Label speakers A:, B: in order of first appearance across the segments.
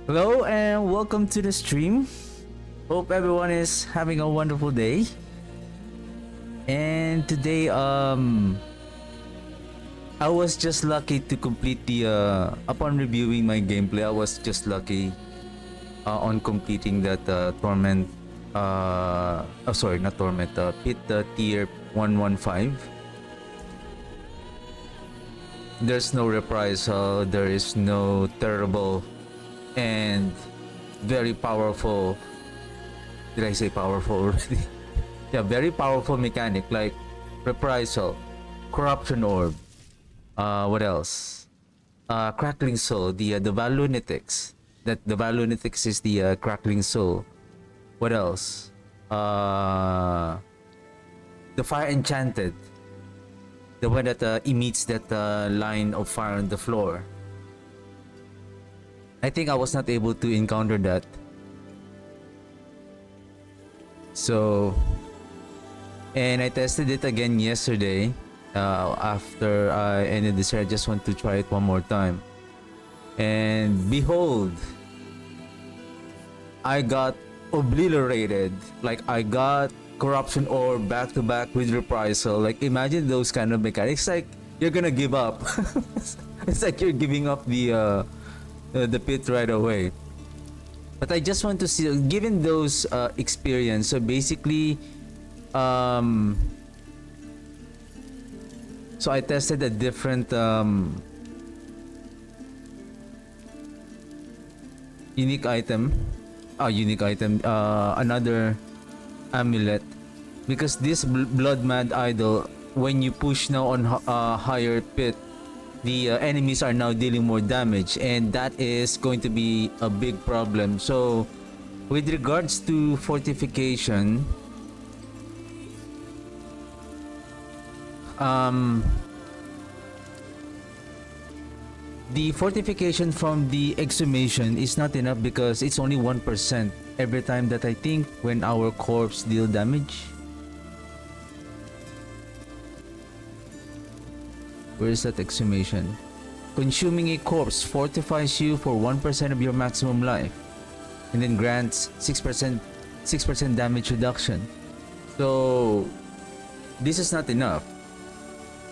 A: Hello and welcome to the stream. Hope everyone is having a wonderful day. And today I was just lucky to complete the upon reviewing my gameplay, I was just lucky on completing that torment sorry, not torment, pit tier 115. There's no reprisal, there is no terrible and very powerful, did I say powerful already? Yeah, very powerful mechanic like reprisal, corruption orb, what else, crackling soul, the Valunetics, that the Valunetics is the crackling soul. What else, the fire enchanted, the one that emits that line of fire on the floor. I think I was not able to encounter that. So, and I tested it again yesterday. After I ended this, I just want to try it one more time. And behold, I got obliterated. Like I got corruption or back to back with reprisal. Like imagine those kind of mechanics. Like you're gonna give up. It's like you're giving up the pit right away. But I just want to see, given those experience, so basically so I tested a different unique item, another amulet, because this blood mad idol, when you push now on higher pit, the enemies are now dealing more damage, and that is going to be a big problem. So with regards to fortification, the fortification from the exhumation is not enough because it's only 1% every time that I think when our corpse deal damage. Where is that exhumation? Consuming a corpse fortifies you for 1% of your maximum life and then grants 6% damage reduction. So this is not enough.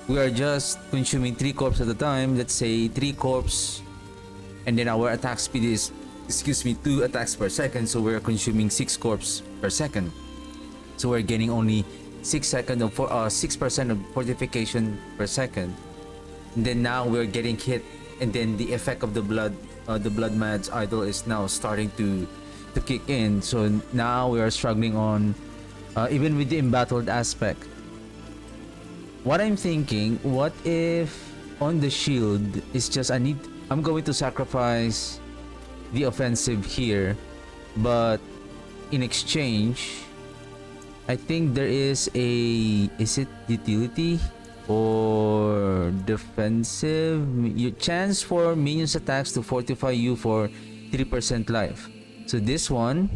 A: We are just consuming 3 corpse at a time. Let's say 3 corpse, and then our attack speed is, 2 attacks per second, so we're consuming 6 corpse per second. So we're getting only 6% of fortification per second. And then now we're getting hit, and then the effect of the blood mad's idol is now starting to kick in. So now we are struggling on even with the embattled aspect. What I'm thinking, what if on the shield is just I'm going to sacrifice the offensive here, but in exchange I think there is it utility or defensive? Your chance for minions attacks to fortify you for 3% life. So this one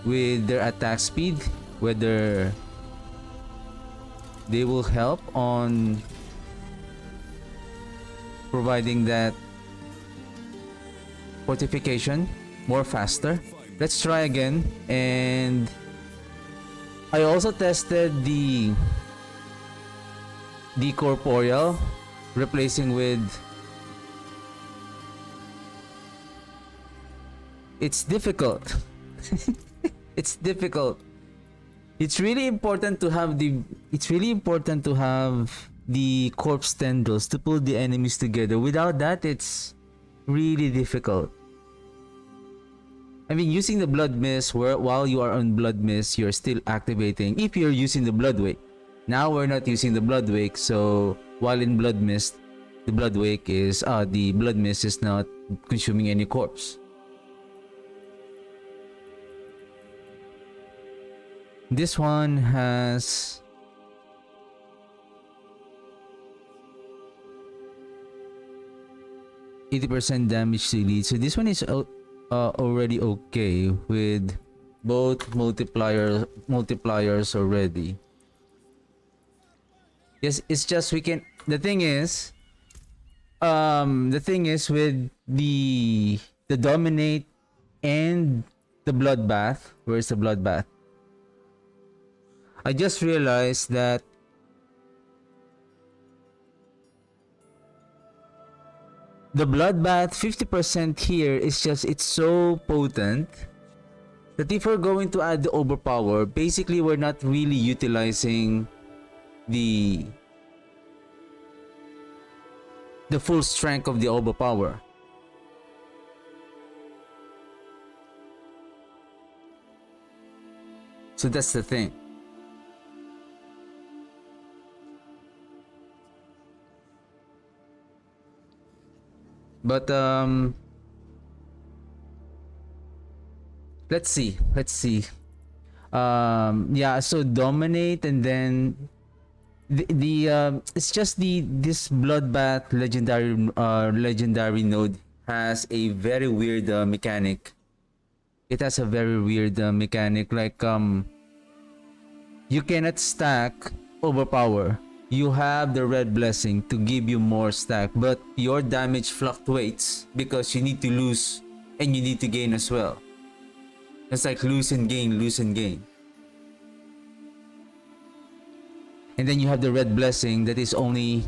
A: with their attack speed, whether they will help on providing that fortification more faster. Let's try again. And I also tested the corporeal, replacing with, it's difficult. It's difficult. It's really important to have the corpse tendrils to pull the enemies together. Without that, it's really difficult. I mean, using the blood mist, while you are on blood mist, you're still activating if you're using the blood wake. Now we're not using the blood wake, so while in blood mist, the blood mist is not consuming any corpse. This one has 80% damage to elite, so this one is already okay with both multipliers already. Yes, it's just we can. The thing is, The thing is with the dominate and the bloodbath. Where's the bloodbath? I just realized that the bloodbath 50% here is just, it's so potent that if we're going to add the overpower, basically we're not really utilizing the full strength of the overpower. So that's the thing. But let's see. Yeah, so dominate, and then it's just this bloodbath legendary node has a very weird mechanic. It has a very weird mechanic, like you cannot stack overpower. You have the red blessing to give you more stack, but your damage fluctuates because you need to lose and you need to gain as well. It's like lose and gain, lose and gain. And then you have the red blessing that is only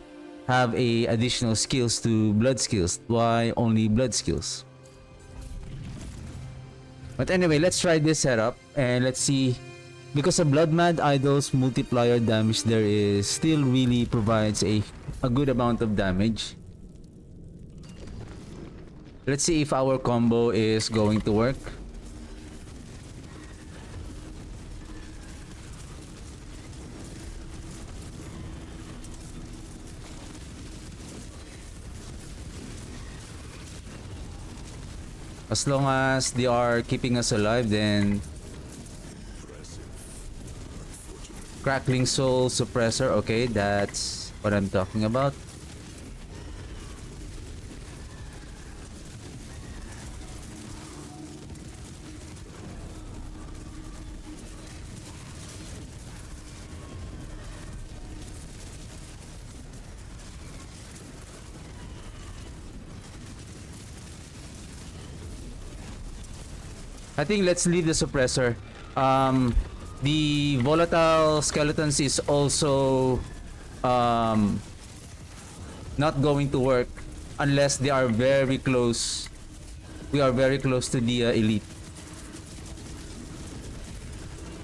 A: have a additional skills to blood skills. Why only blood skills? But anyway, let's try this setup and let's see. Because a Blood Mad Idol's multiplier damage there is still really provides a good amount of damage. Let's see if our combo is going to work. As long as they are keeping us alive, then Crackling Soul Suppressor, okay, that's what I'm talking about. I think let's leave the suppressor. The volatile skeletons is also not going to work unless they are very close. We are very close to the elite.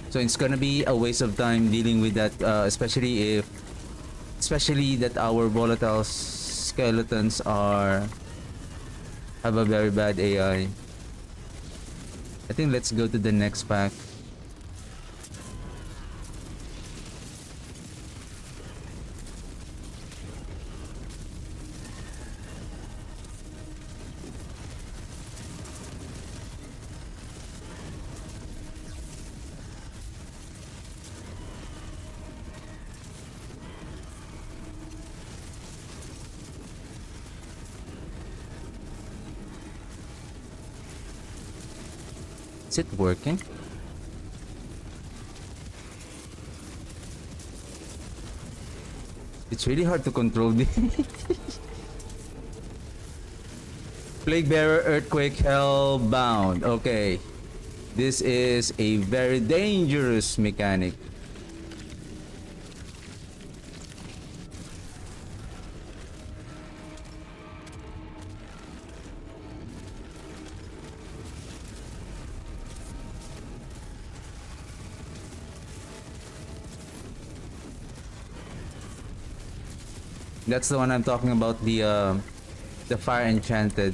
A: So it's gonna be a waste of time dealing with that, especially that our volatile skeletons have a very bad AI. I think let's go to the next pack. Is it working? It's really hard to control this. Plague Bearer, Earthquake, Hellbound. Okay. This is a very dangerous mechanic. That's the one I'm talking about, the Fire Enchanted.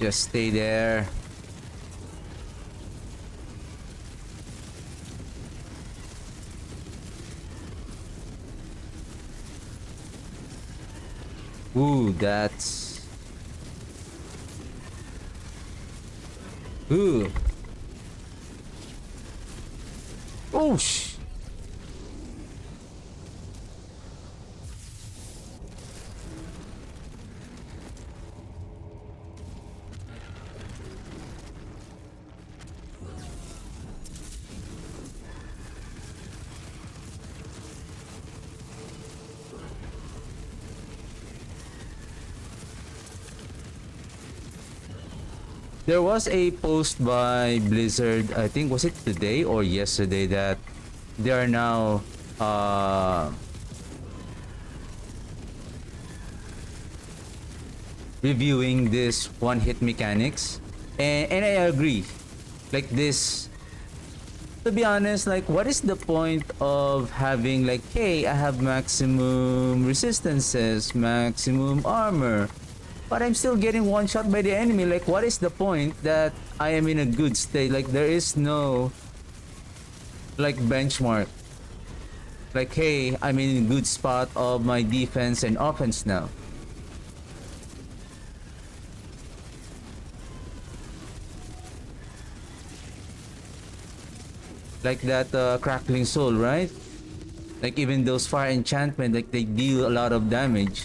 A: Just stay there. Ooh, that's... Ooh. Oh, There was a post by Blizzard, I think was it today or yesterday, that they are now reviewing this one hit mechanics, and I agree. Like this, to be honest, like what is the point of having like, hey, I have maximum resistances, maximum armor, but I'm still getting one shot by the enemy? Like, what is the point that I am in a good state? Like, there is no like benchmark. Like, hey, I'm in a good spot of my defense and offense now. Like that crackling soul, right? Like even those fire enchantment, like they deal a lot of damage.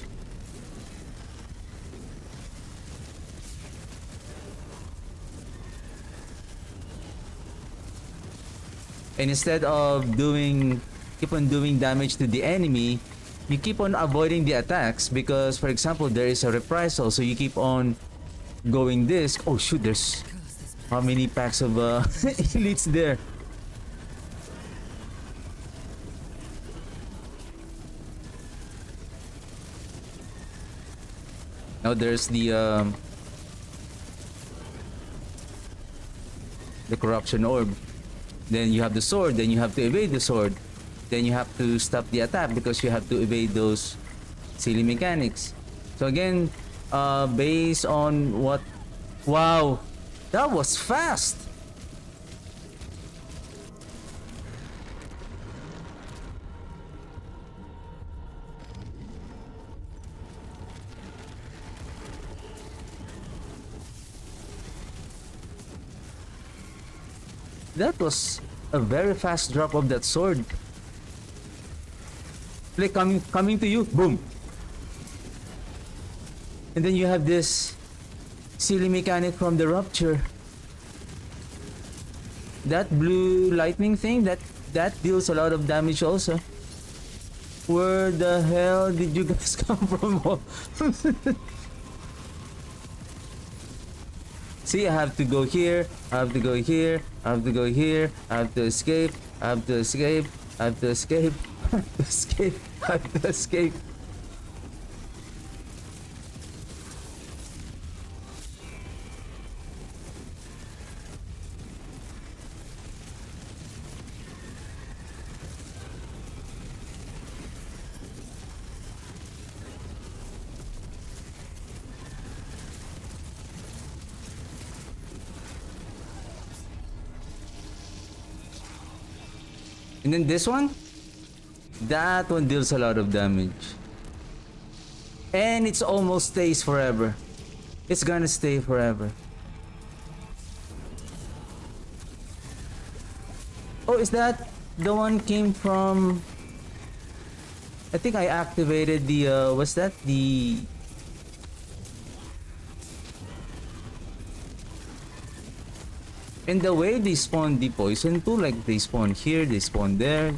A: And instead of keep on doing damage to the enemy, you keep on avoiding the attacks because, for example, there is a reprisal, so you keep on going this. Oh shoot, there's how many packs of elites there? Now there's the corruption orb. Then you have the sword, then you have to evade the sword. Then you have to stop the attack because you have to evade those silly mechanics. So again, based on what... Wow! That was fast! That was a very fast drop of that sword. Like coming to you, boom. And then you have this silly mechanic from the rupture. That blue lightning thing, that deals a lot of damage also. Where the hell did you guys come from? See, I have to go here, I have to go here, I have to go here, I have to escape, I have to escape, I have to escape, I have to escape, I have to escape. And then this one, that one deals a lot of damage. And it's almost stays forever. It's gonna stay forever. Oh, is that the one came from... I think I activated the, what's that? The... And the way they spawn the poison too, like they spawn here, they spawn there.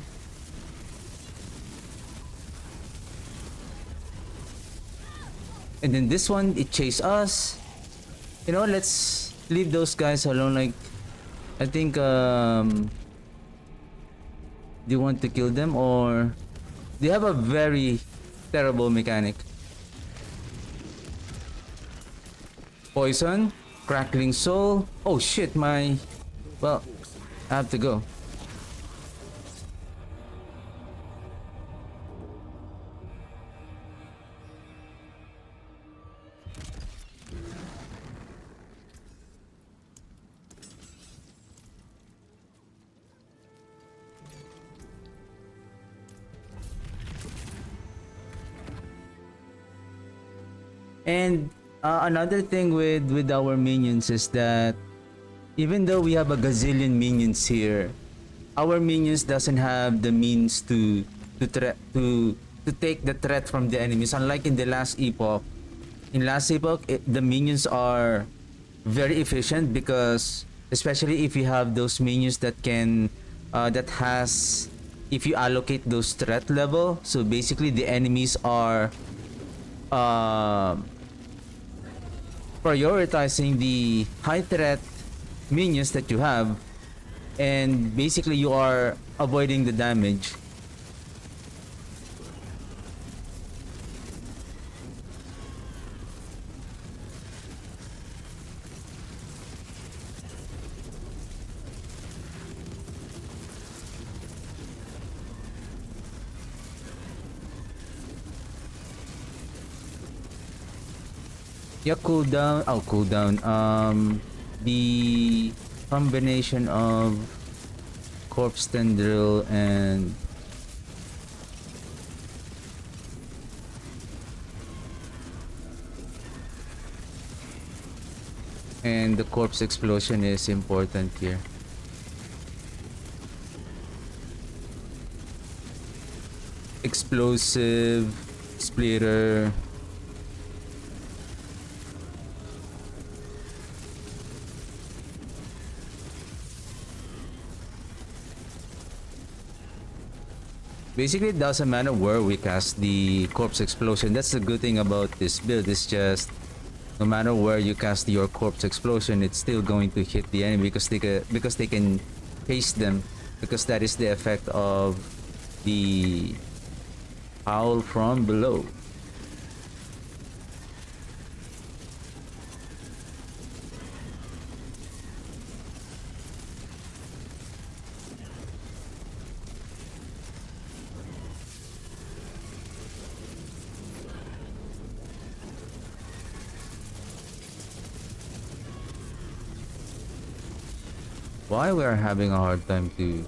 A: And then this one, it chased us. You know, let's leave those guys alone. Like, I think, do you want to kill them or... They have a very terrible mechanic. Poison. Crackling soul. Oh shit, my... Well, I have to go. And another thing with our minions is that even though we have a gazillion minions here, our minions doesn't have the means to take the threat from the enemies. Unlike in the last epoch, the minions are very efficient because, especially if you have those minions that can if you allocate those threat level, so basically the enemies are prioritizing the high threat minions that you have, and basically you are avoiding the damage. Yeah, cooldown. Oh, cooldown. The combination of corpse tendril and the corpse explosion is important here. Explosive, splitter. Basically, it doesn't matter where we cast the corpse explosion. That's the good thing about this build. It's just no matter where you cast your corpse explosion, it's still going to hit the enemy because they can haste them, because that is the effect of the howl from below. Why we are having a hard time to...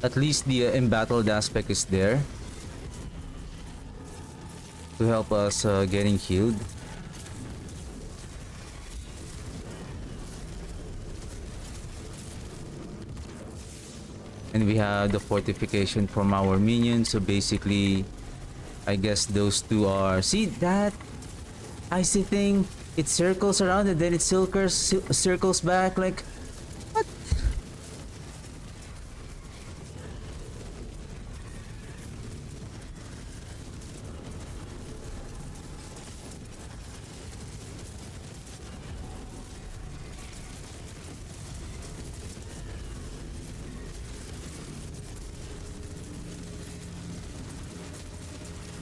A: At least the embattled aspect is there to help us getting healed. And we have the fortification from our minions, so basically I guess those two are... See that icy thing? It circles around and then it circles back like... What?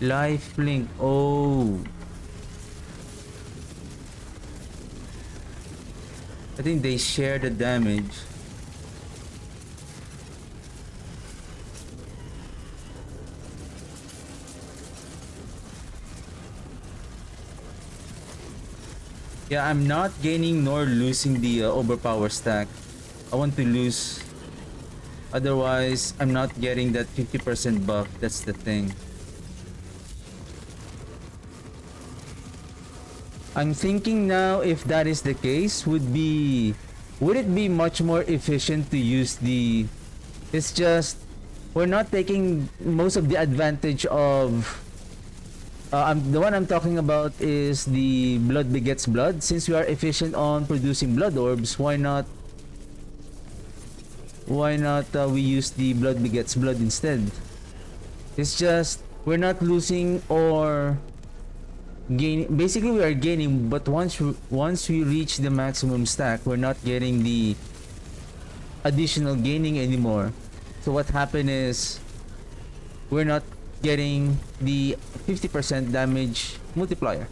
A: Life link. Oh, I think they share the damage. Yeah, I'm not gaining nor losing the overpower stack. I want to lose. Otherwise, I'm not getting that 50% buff. That's the thing. I'm thinking now, if that is the case, would it be much more efficient to use the... It's just we're not taking most of the advantage of... the one I'm talking about is the blood begets blood. Since we are efficient on producing blood orbs, why not we use the blood begets blood instead? It's just we're not losing or gain. Basically we are gaining, but once we reach the maximum stack, we're not getting the additional gaining anymore. So what happened is we're not getting the 50% damage multiplier.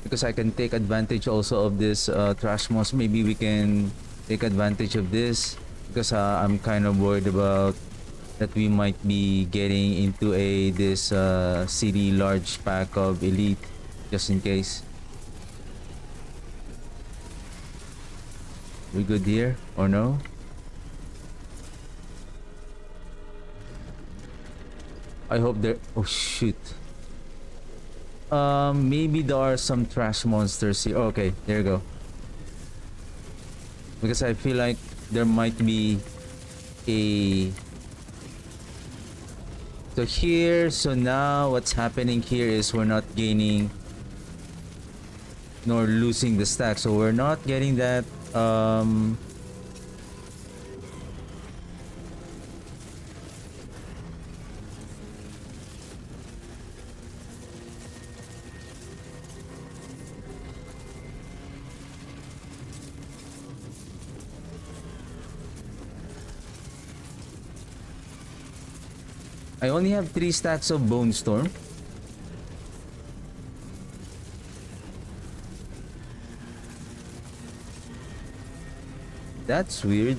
A: Because I can take advantage also of this trash moss. Maybe we can take advantage of this because I'm kind of worried about that we might be getting into this city large pack of elite, just in case. We good here or no? I hope there. Oh shoot. Maybe there are some trash monsters here. Okay, there you go. Because I feel like there might be a. So here, so now what's happening here is we're not gaining nor losing the stack. So we're not getting that I only have 3 stacks of Bone Storm. That's weird.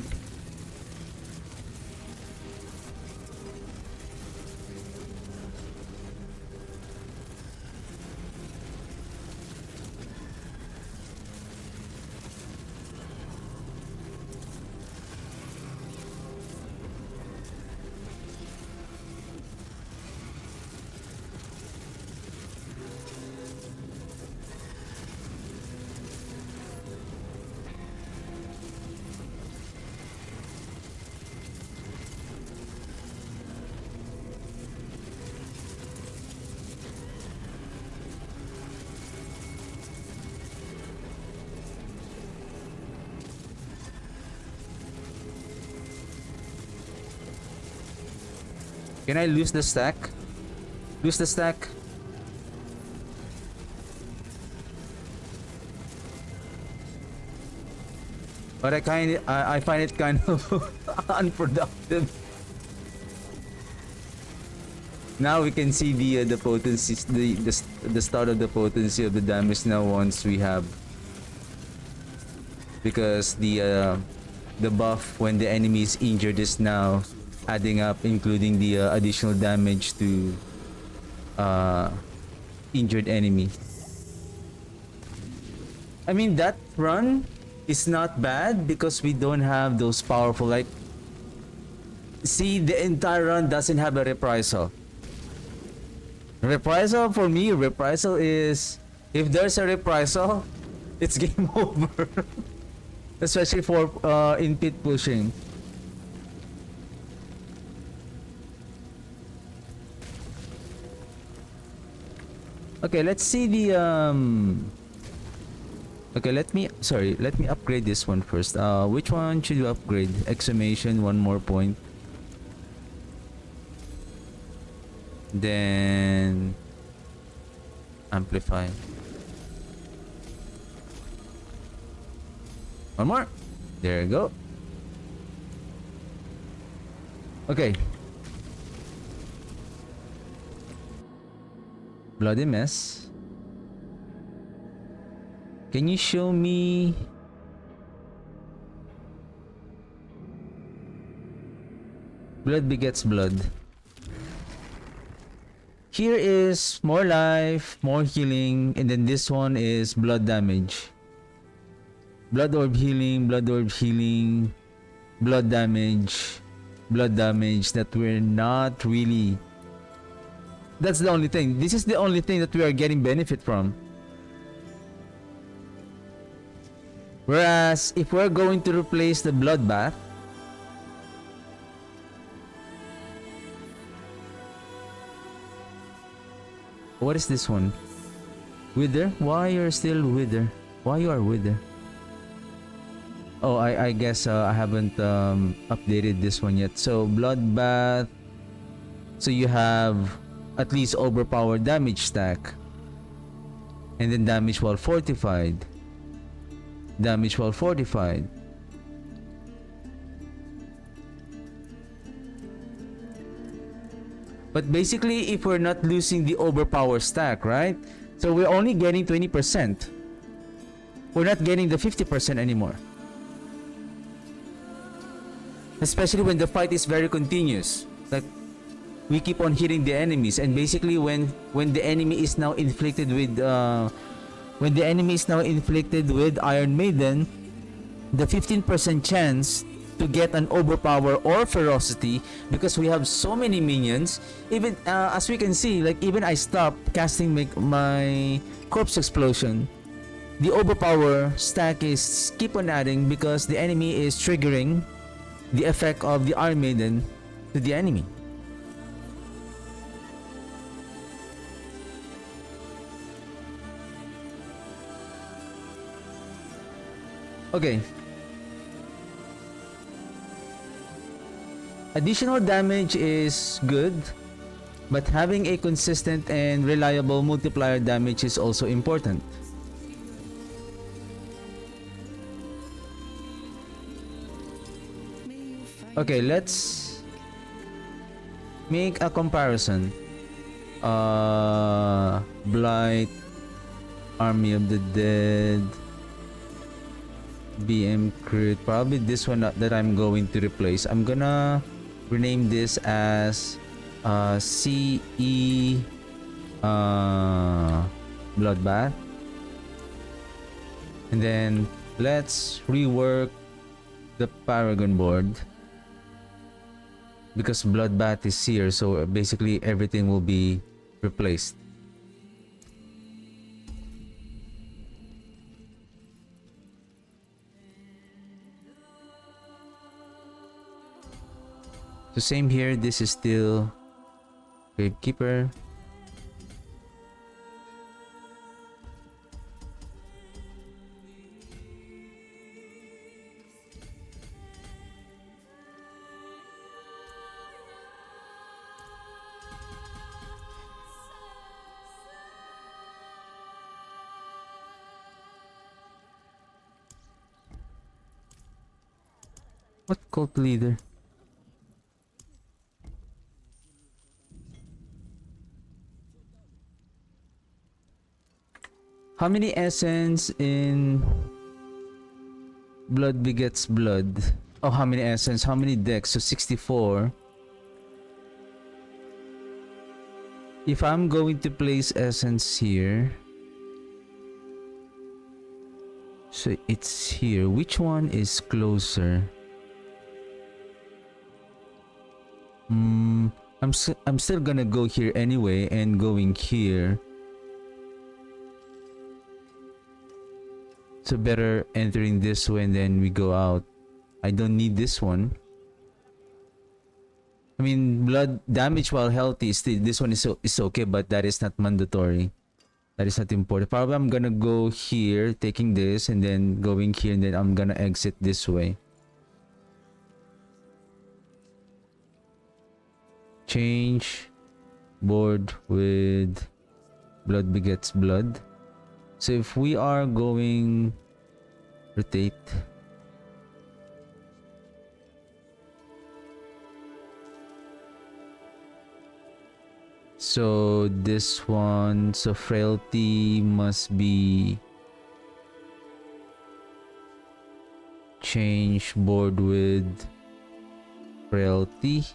A: Can I lose the stack? Lose the stack? But I find it kind of unproductive. Now we can see the potency, the start of the potency of the damage now once we have, because the buff when the enemy is injured is now adding up, including the additional damage to injured enemy. I mean, that run is not bad because we don't have those powerful, like, see, the entire run doesn't have a reprisal. Reprisal for me, reprisal is, if there's a reprisal, it's game over. Especially for in pit pushing. Okay, let's see the okay, let me upgrade this one first. Which one should you upgrade? Exclamation, 1 more point. Then amplify. 1 more. There you go. Okay. Bloody mess. Can you show me? Blood begets blood. Here is more life, more healing, and then this one is blood damage. Blood orb healing, blood orb healing, blood damage that we're not really. That's the only thing. This is the only thing that we are getting benefit from. Whereas if we're going to replace the bloodbath, what is this one? Wither? Why you're still wither? Why you are wither? Oh, I guess I haven't updated this one yet. So bloodbath. So you have at least overpowered damage stack, and then damage while fortified. Damage while fortified. But basically, if we're not losing the overpower stack, right? So we're only getting 20%. We're not getting the 50% anymore. Especially when the fight is very continuous. Like, we keep on hitting the enemies, and basically when the enemy is now inflicted with Iron Maiden, the 15% chance to get an overpower or ferocity, because we have so many minions. Even as we can see, like, even I stopped casting my corpse explosion, the overpower stack is keep on adding because the enemy is triggering the effect of the Iron Maiden to the enemy. Okay. Additional damage is good, but having a consistent and reliable multiplier damage is also important. Okay, let's make a comparison. Blight, Army of the Dead, BM Crit. Probably this one that I'm going to replace. I'm gonna rename this as CE Bloodbath. And then let's rework the Paragon board, because Bloodbath is here, so basically everything will be replaced. So same here, this is still Gravekeeper. What cult leader? How many essence in Blood Begets Blood? Oh, how many essence? How many decks? So 64. If I'm going to place essence here, so it's here. Which one is closer? I'm still gonna go here anyway, and going here. So better entering this way and then we go out. I don't need this one. I mean, blood damage while healthy, still this one is okay, but that is not mandatory. That is not important. Probably I'm gonna go here, taking this, and then going here, and then I'm gonna exit this way. Change board with Blood Begets Blood. So if we are going rotate, so this one, so frailty must be change board with frailty.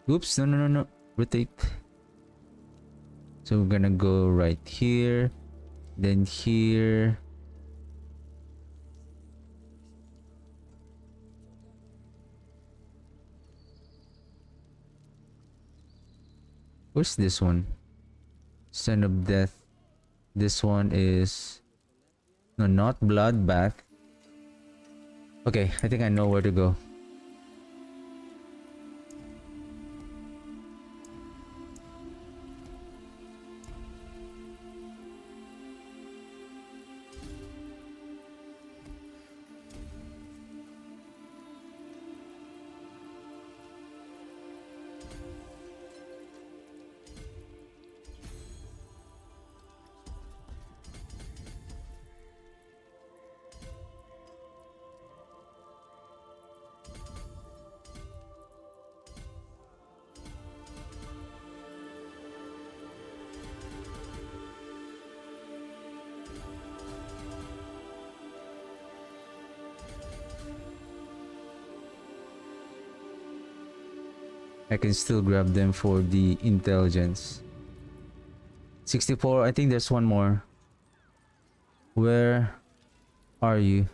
A: Oops, no, rotate. So we're gonna go right here, then here. Where's this one? Son of Death. This one is... No, not Bloodbath. Okay, I think I know where to go. I can still grab them for the intelligence. 64, I think there's one more. Where are you?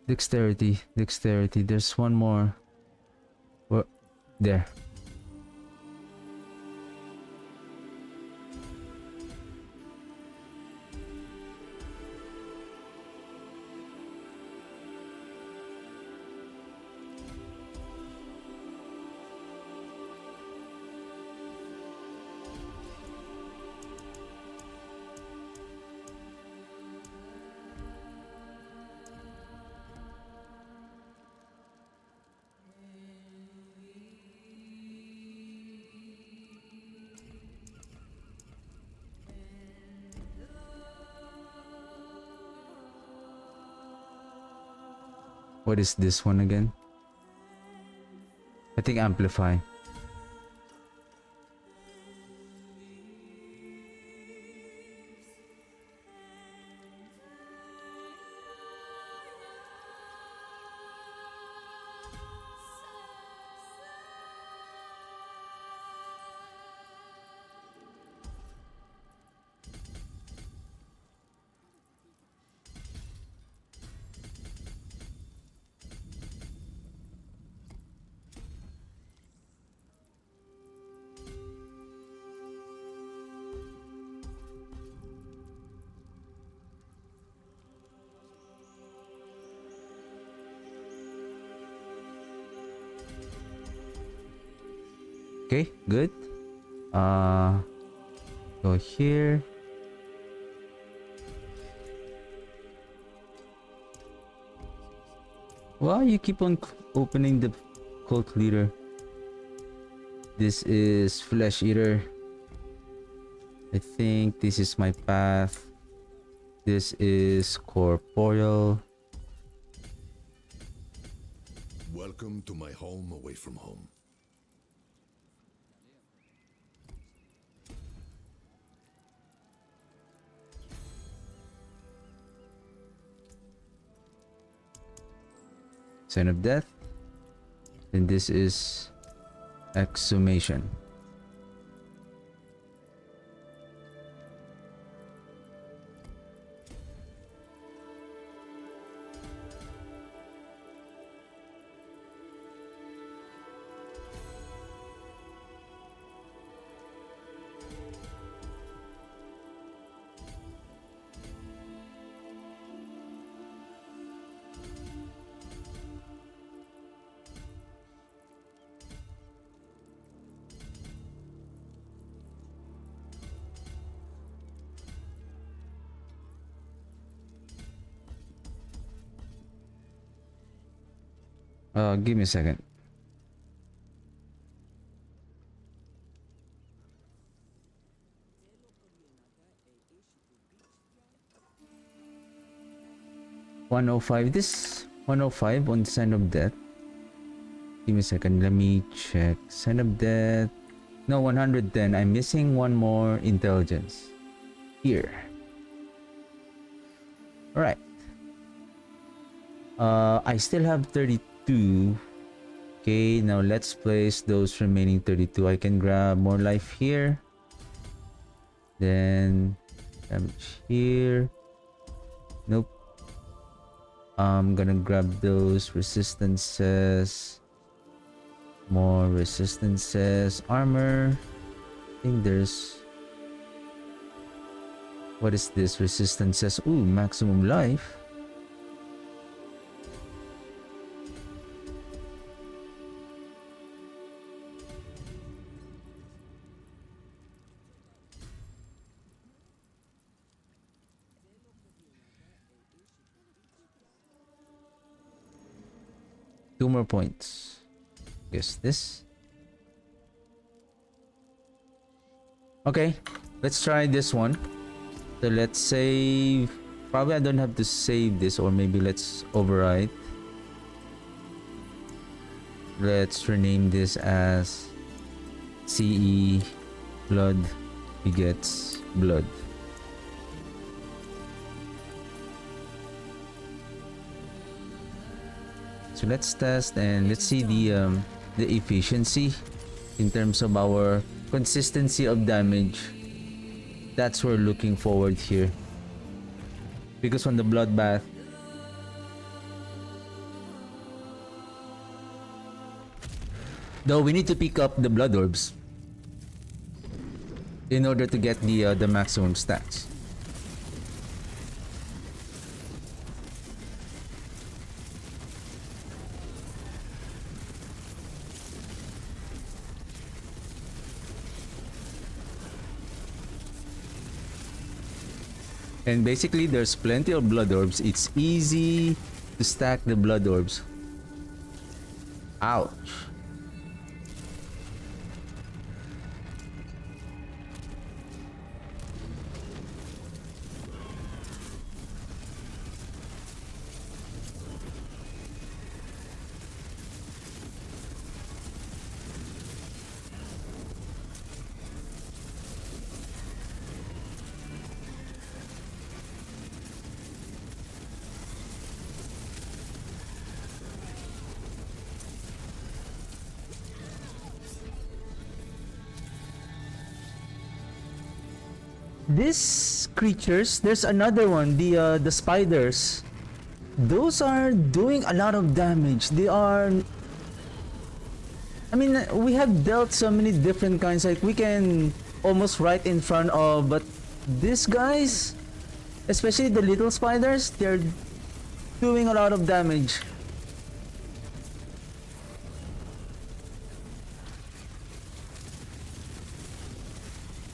A: Dexterity, dexterity. There's one more. Where? There. What is this one again? I think amplify. Okay, good. Go here. Wow, you keep on opening the cult leader. This is flesh eater. I think this is my path. This is corporeal.
B: Welcome to my home away from home.
A: Sign of death. And this is exhumation. Give me a second. $105. This $105 on sign of death. Give me a second. Let me check. Sign of death. No, 110. I'm missing one more intelligence. Here. Alright. I still have 32. Okay, now let's place those remaining 32. I can grab more life here. Then damage here. Nope. I'm gonna grab those resistances. More resistances. Armor. I think there's... What is this? Resistances. Ooh, maximum life. Two more points. Guess this. Okay, let's try this one. So let's save. Probably I don't have to save this, or maybe let's overwrite. Let's rename this as CE Blood Begets Blood. So let's test and let's see the efficiency in terms of our consistency of damage. That's what we're looking forward here. Because on the bloodbath, though we need to pick up the blood orbs in order to get the maximum stats. And basically there's plenty of blood orbs. It's easy to stack the blood orbs. Ouch. These creatures, there's another one, the spiders. Those are doing a lot of damage. They are, I mean, we have dealt so many different kinds, like we can almost right in front of, but these guys, especially the little spiders, they're doing a lot of damage.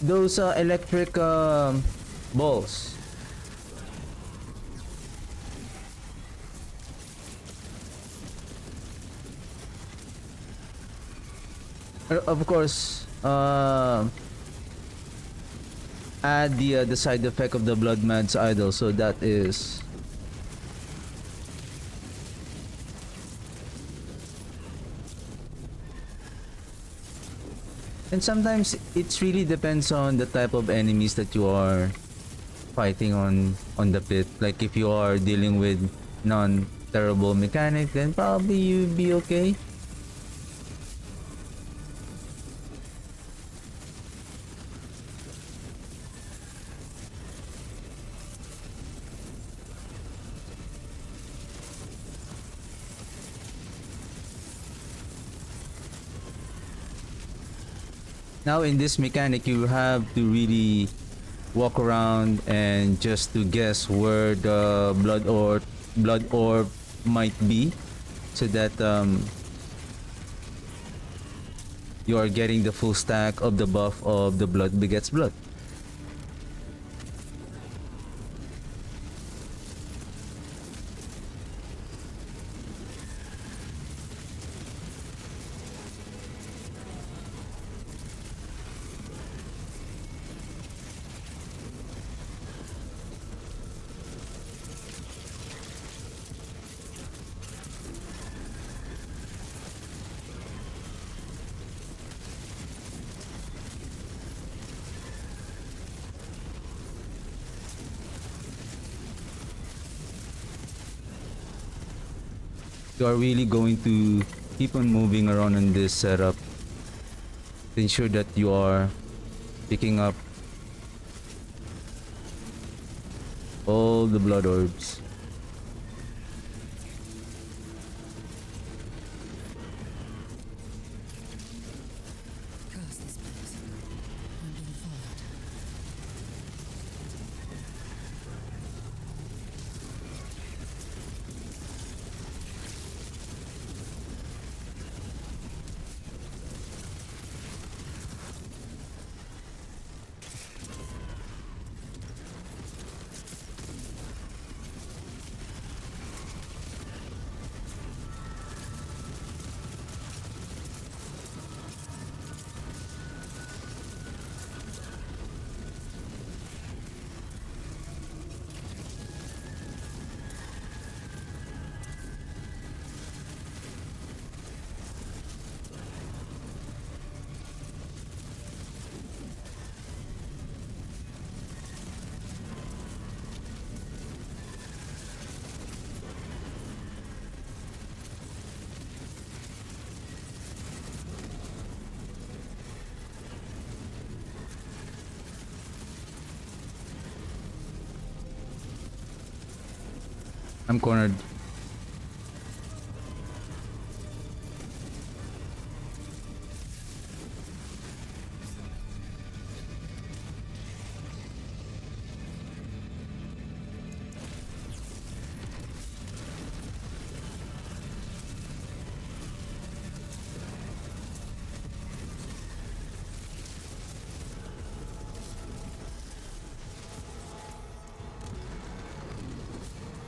A: Those electric balls. Of course, add the side effect of the Blood Mad's idol, so that is. And sometimes it really depends on the type of enemies that you are fighting on the pit. Like if you are dealing with non-terrible mechanic, then probably you'd be okay. Now in this mechanic, you have to really walk around and just to guess where the blood orb might be, so that you are getting the full stack of the buff of the blood begets blood. You are really going to keep on moving around in this setup to ensure that you are picking up all the blood orbs.
C: Curse this place. I'm being followed.
A: I'm cornered.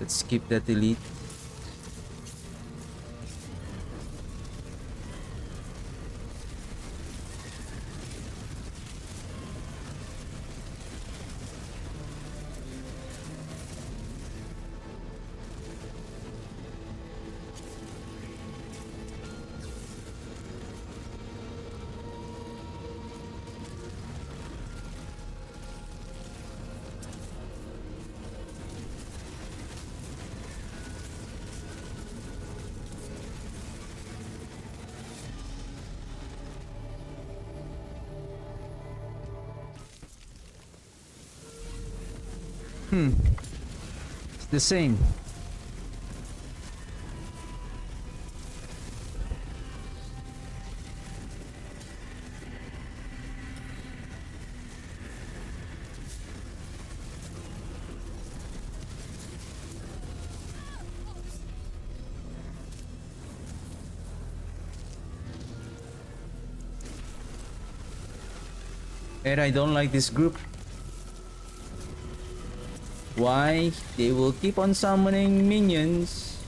A: Let's skip that elite. It's the same. And I don't like this group. Why? They will keep on summoning minions.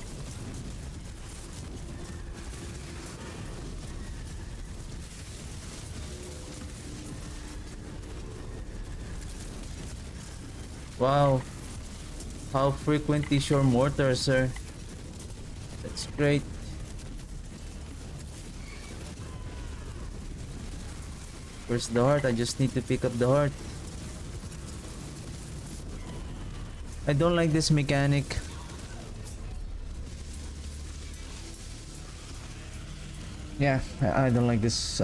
A: Wow. How frequent is your mortar, sir? That's great. Where's the heart? I just need to pick up the heart. I don't like this mechanic. Yeah, I don't like this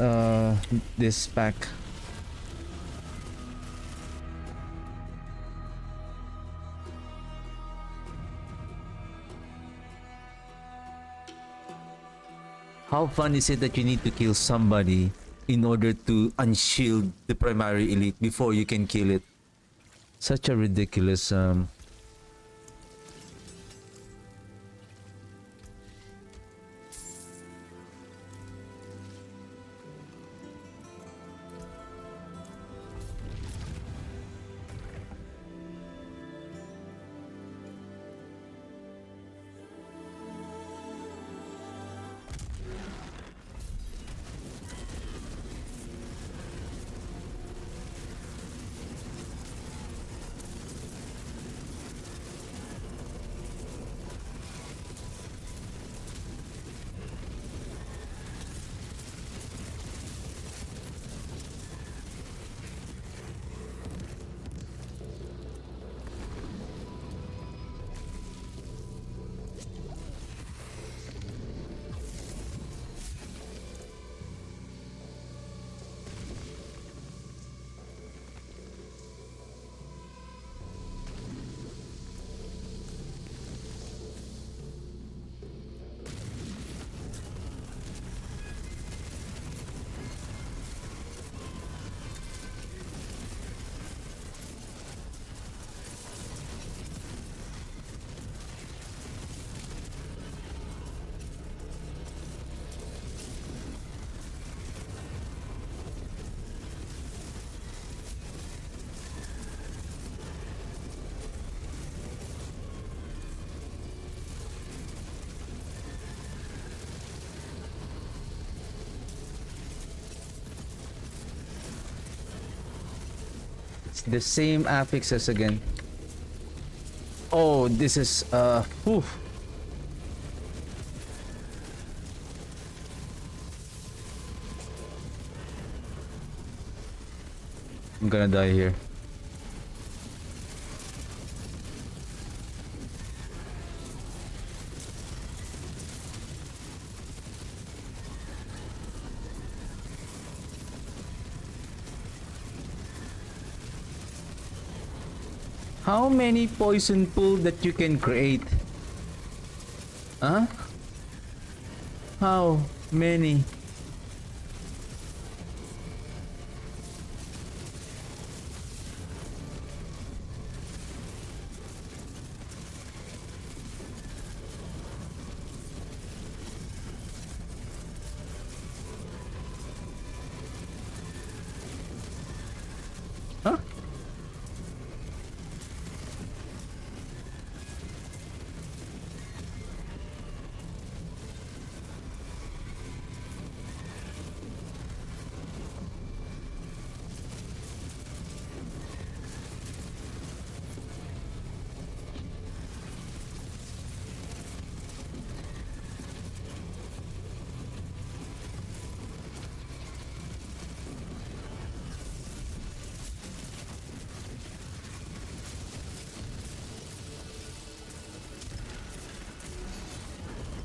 A: pack. How fun is it that you need to kill somebody in order to unshield the primary elite before you can kill it? Such a ridiculous the same affixes again. Oh, this is whew. I'm gonna die here. How many poison pool that you can create Huh? How many? Huh?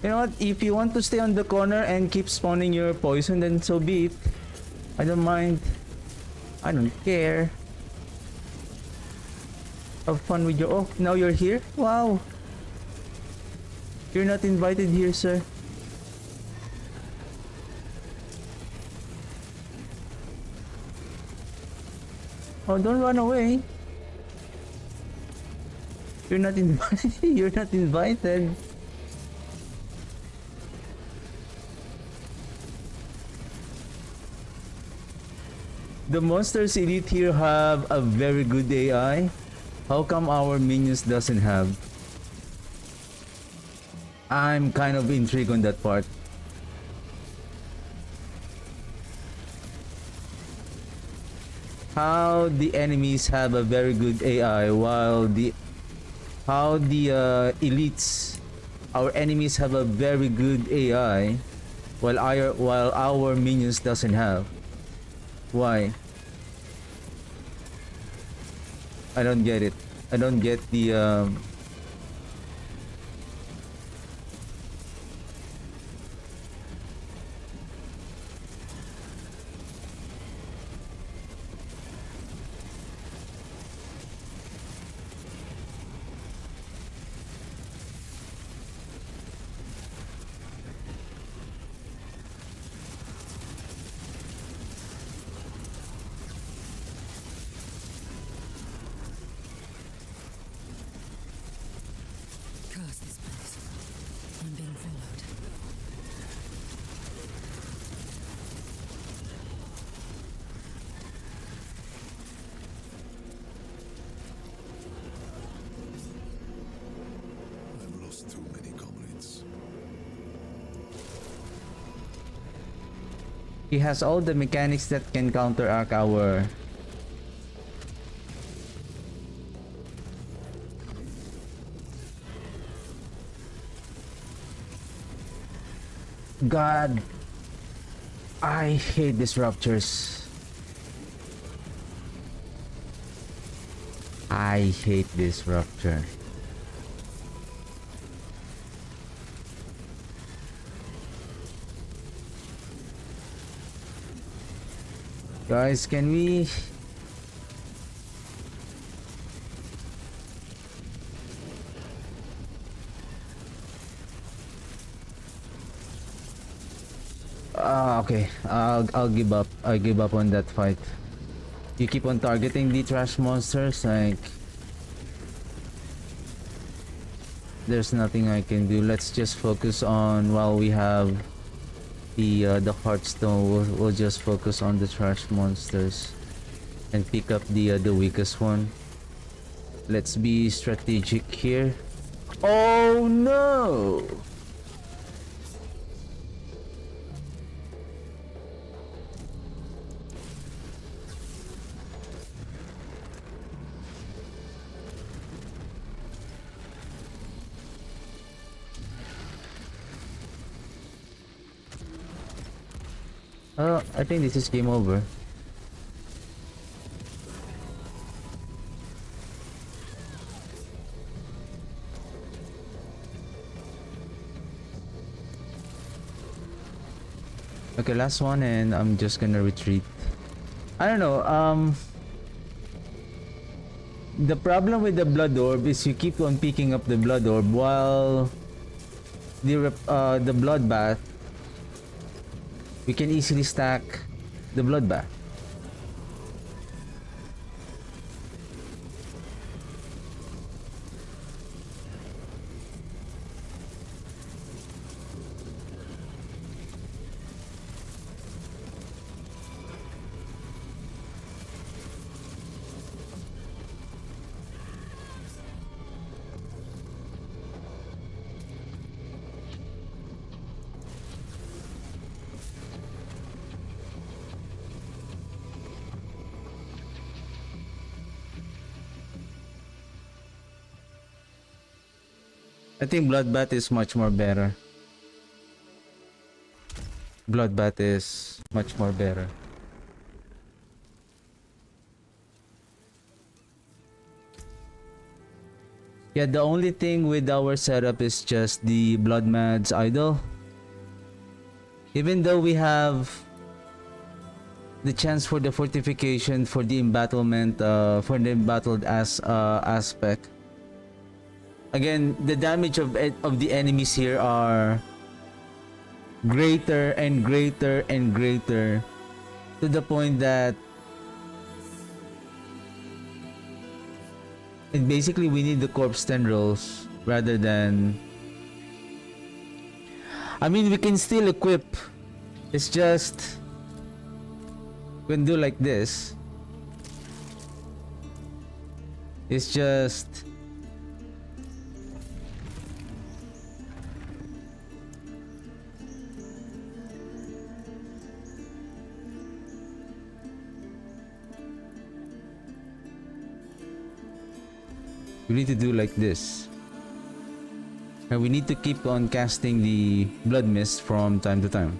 A: You know what? If you want to stay on the corner and keep spawning your poison, then so be it. I don't mind. I don't care. Have fun with your... Oh, now you're here? Wow. You're not invited here, sir. Oh, don't run away. You're not invited. You're not invited. The monsters elite here have a very good AI. How come our minions doesn't have? I'm kind of intrigued on that part. How the enemies have a very good AI while the elites, our enemies have a very good AI while our minions doesn't have. Why? I don't get it. I don't get the
C: Curse this place. I'm being followed.
B: I've lost too many comrades.
A: he has all the mechanics that can counteract our God. I hate disruptors. I hate disruptor. Guys, can we... okay. I'll give up. I'll give up on that fight. You keep on targeting the trash monsters, like... There's nothing I can do. Let's just focus on while we have the heartstone. We'll just focus on the trash monsters and pick up the weakest one. Let's be strategic here. Oh no! I think this is game over. Okay, last one and I'm just gonna retreat. I don't know, the problem with the blood orb is you keep on picking up the blood orb while the bloodbath, we can easily stack the bloodbath. I think bloodbath is much more better. Bloodbath is much more better. Yeah, the only thing with our setup is just the Bloodmad's idol. Even though we have the chance for the fortification for the embattlement, for the embattled aspect. Again, the damage of the enemies here are greater and greater and greater, to the point that basically we need the corpse tendrils rather than. I mean, we can still equip. It's just we can do like this. It's just. We need to do like this. And we need to keep on casting the blood mist from time to time.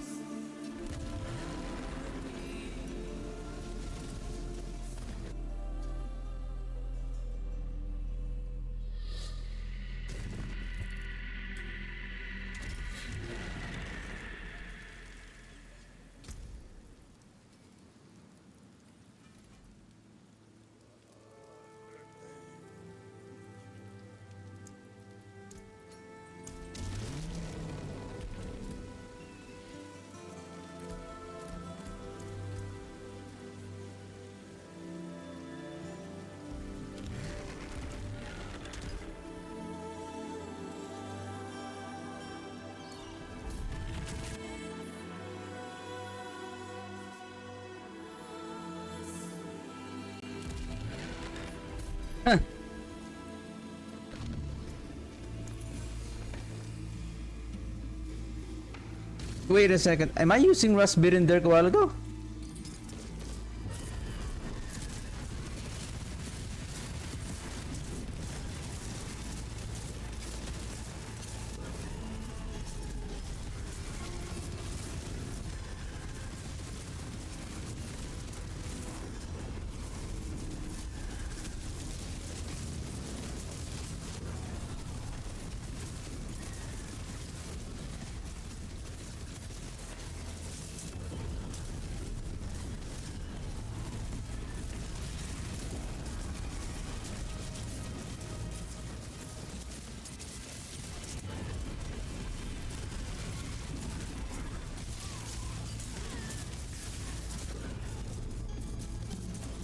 A: Wait a second. Am I using Rust Bitten Dirk a while ago?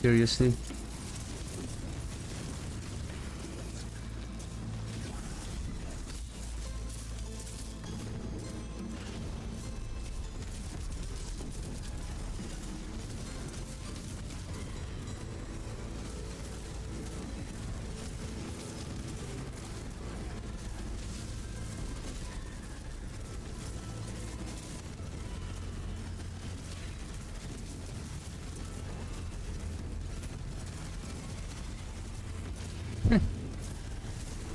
A: Seriously?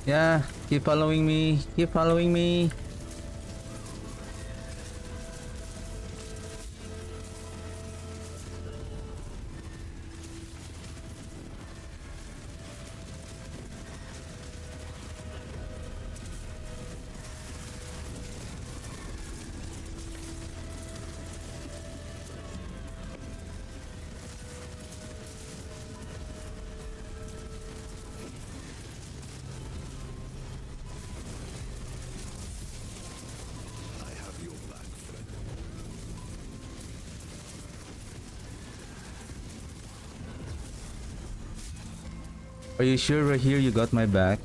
A: Yeah, keep following me. Keep following me. Are you sure right here you got my back?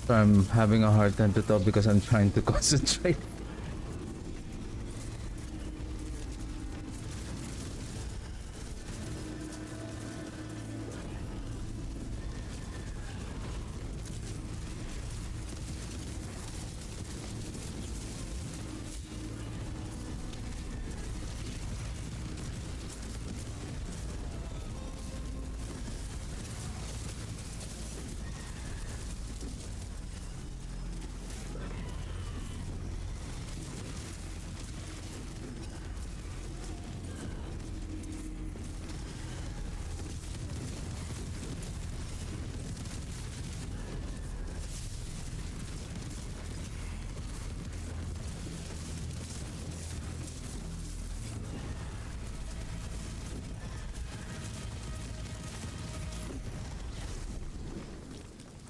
A: I'm having a hard time to talk because I'm trying to concentrate.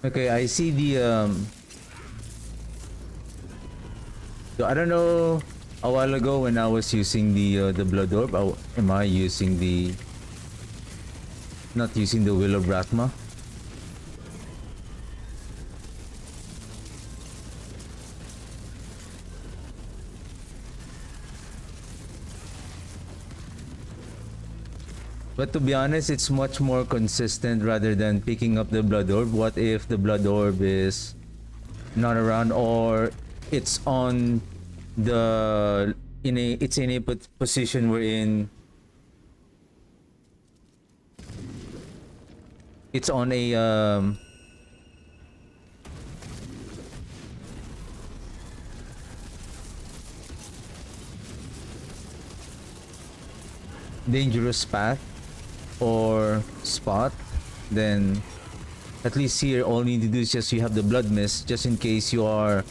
A: Okay, I see the so I don't know, a while ago when I was using the blood orb, am I using the not using the will of Bratma? But to be honest, it's much more consistent rather than picking up the blood orb. What if the blood orb is not around, or it's on the it's in a position wherein it's on a dangerous path or spot, then at least here all you need to do is just you have the blood mist just in case you are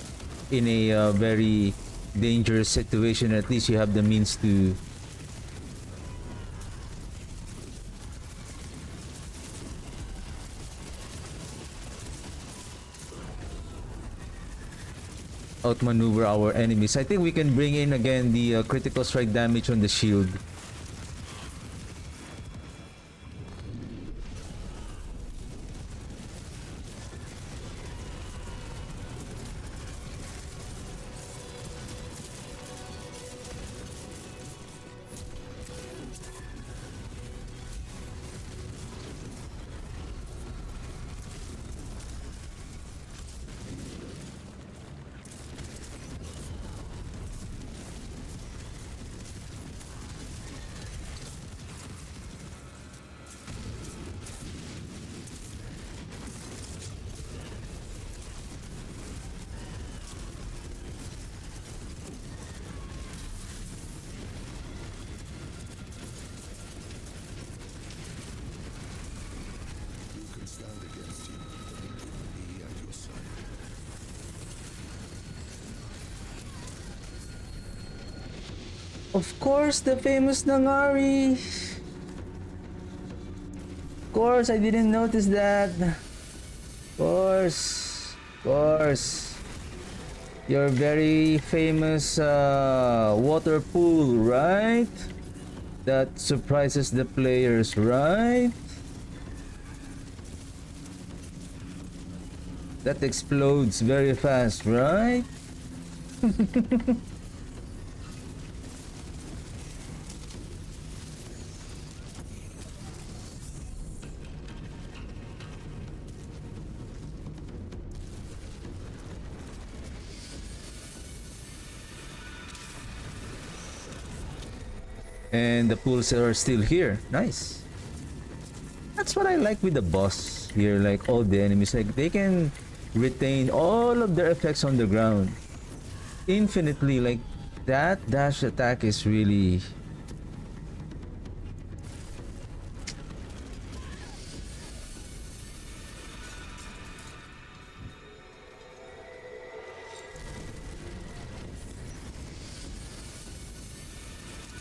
A: in a very dangerous situation. At least you have the means to outmaneuver our enemies. I think we can bring in again the critical strike damage on the shield.
B: Who can stand against you? Be at your side.
A: Of course, the famous Nangari. Of course, I didn't notice that. Of course. Your very famous water pool, right? That surprises the players, right? That explodes very fast, right? And the pools are still here. Nice. That's what I like with the boss here. Like all the enemies, like they can retain all of their effects on the ground infinitely. Like that dash attack is really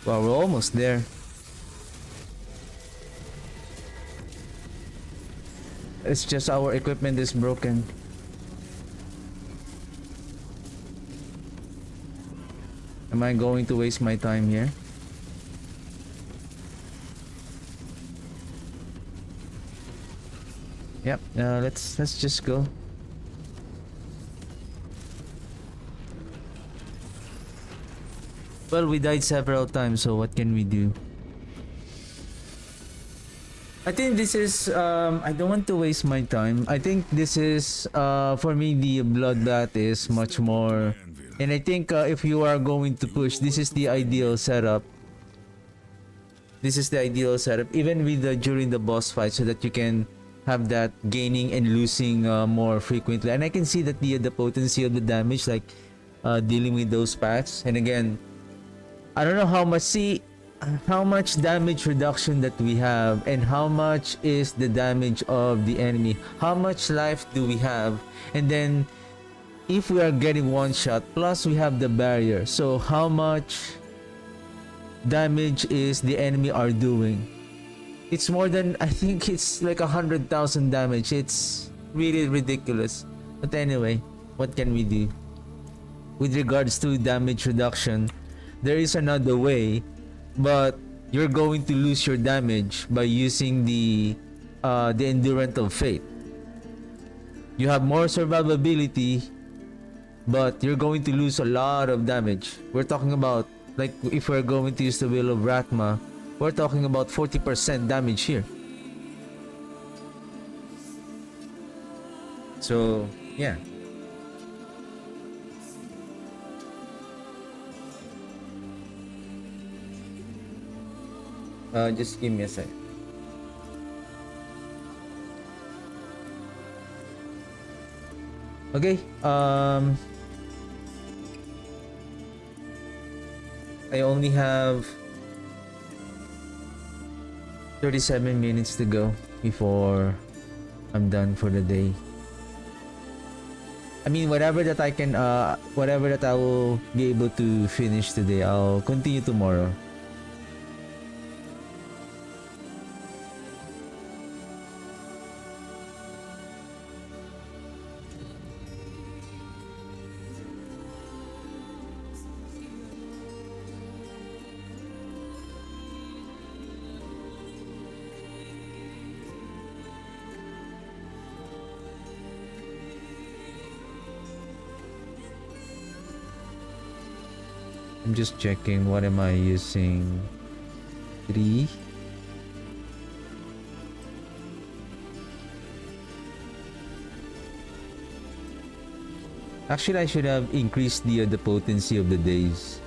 A: wow. We're almost there. It's just our equipment is broken. Am I going to waste my time here? Yep. Let's just go. Well, we died several times, so what can we do? I think this is I don't want to waste my time. I think this is for me the bloodbath is much more, and I think if you are going to push, this is the ideal setup. This is the ideal setup even with the during the boss fight, so that you can have that gaining and losing more frequently. And I can see that the potency of the damage, like dealing with those packs. And again, I don't know how much damage reduction that we have, and how much is the damage of the enemy, how much life do we have, and then if we are getting one shot plus we have the barrier, so how much damage is the enemy are doing. It's more than, I think it's like 100,000 damage. It's really ridiculous. But anyway, what can we do with regards to damage reduction? There is another way, but you're going to lose your damage by using the endurance of fate. You have more survivability, but you're going to lose a lot of damage. We're talking about, like, if we're going to use the Will of Ratma, we're talking about 40% damage here. So, yeah. Just give me a sec. Okay, I only have 37 minutes to go before I'm done for the day. I mean, whatever that I can, whatever that I will be able to finish today, I'll continue tomorrow. I'm just checking, what am I using? 3. Actually, I should have increased the potency of the days.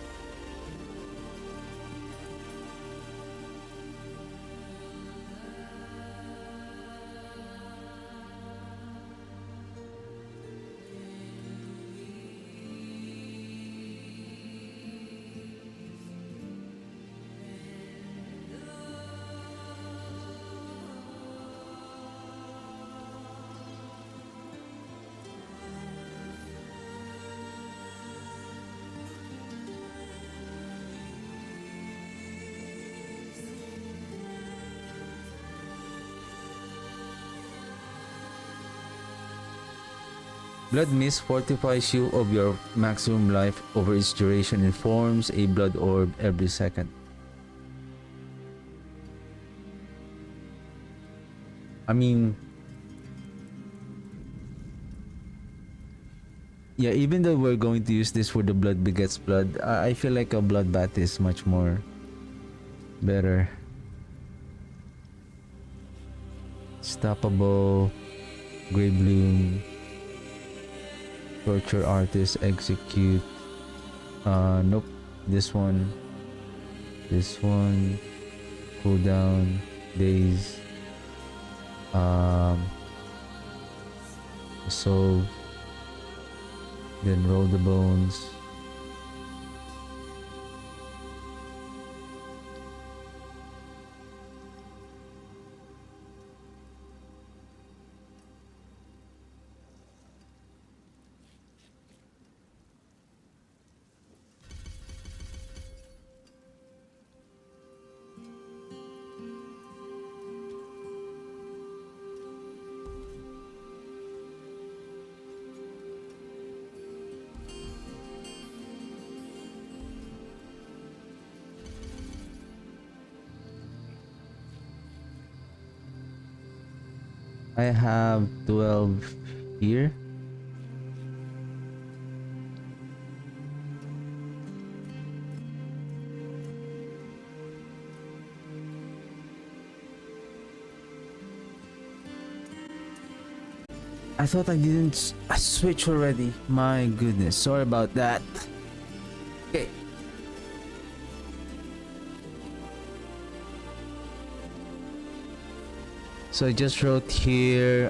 A: Blood Mist fortifies you of your maximum life over its duration and forms a blood orb every second. I mean, yeah, even though we're going to use this for the blood begets blood, I feel like a bloodbath is much more better. Stoppable, Grey Bloom, Torture Artist, Execute. Nope. This one, cooldown, days. Solve. Then roll the bones. I have 12 here. I thought I didn't switch already. My goodness, sorry about that. Okay. So I just wrote here,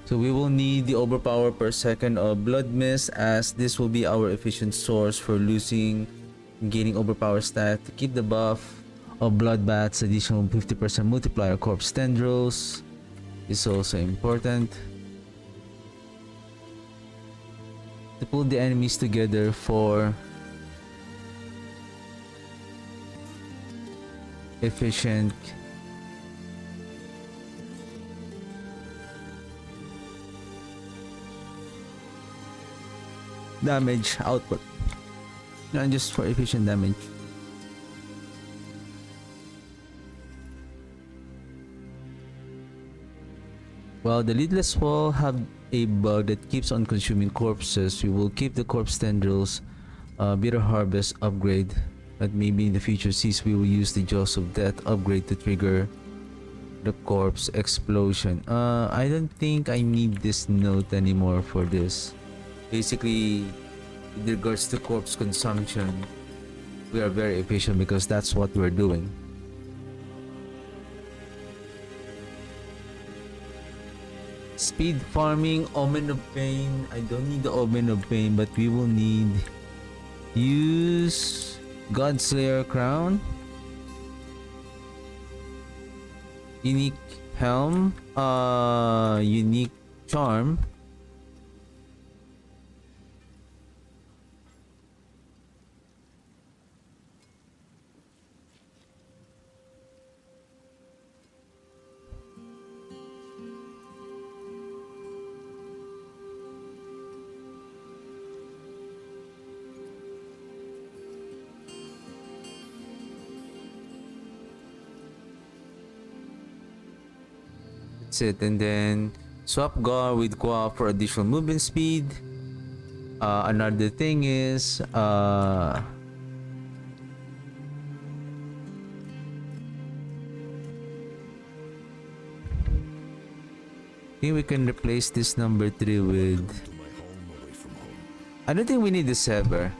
A: so we will need the overpower per second of Blood Mist, as this will be our efficient source for losing and gaining overpower stat. To keep the buff of Bloodbath's additional 50% multiplier corpse tendrils is also important. To pull the enemies together for efficient damage output, not just for efficient damage. While the Lidless Wall have a bug that keeps on consuming corpses, we will keep the corpse tendrils Bitter Harvest upgrade, but maybe in the future seas we will use the Jaws of Death upgrade to trigger the corpse explosion. I don't think I need this note anymore for this. Basically, with regards to corpse consumption, we are very efficient because that's what we're doing. Speed farming, Omen of Pain. I don't need the Omen of Pain, but we will need use Godslayer Crown, unique helm, unique charm, that's it, and then swap Gar with Qua for additional movement speed. Another thing is I think we can replace this number 3 with,
B: To my home away from home.
A: I don't think we need the Sever.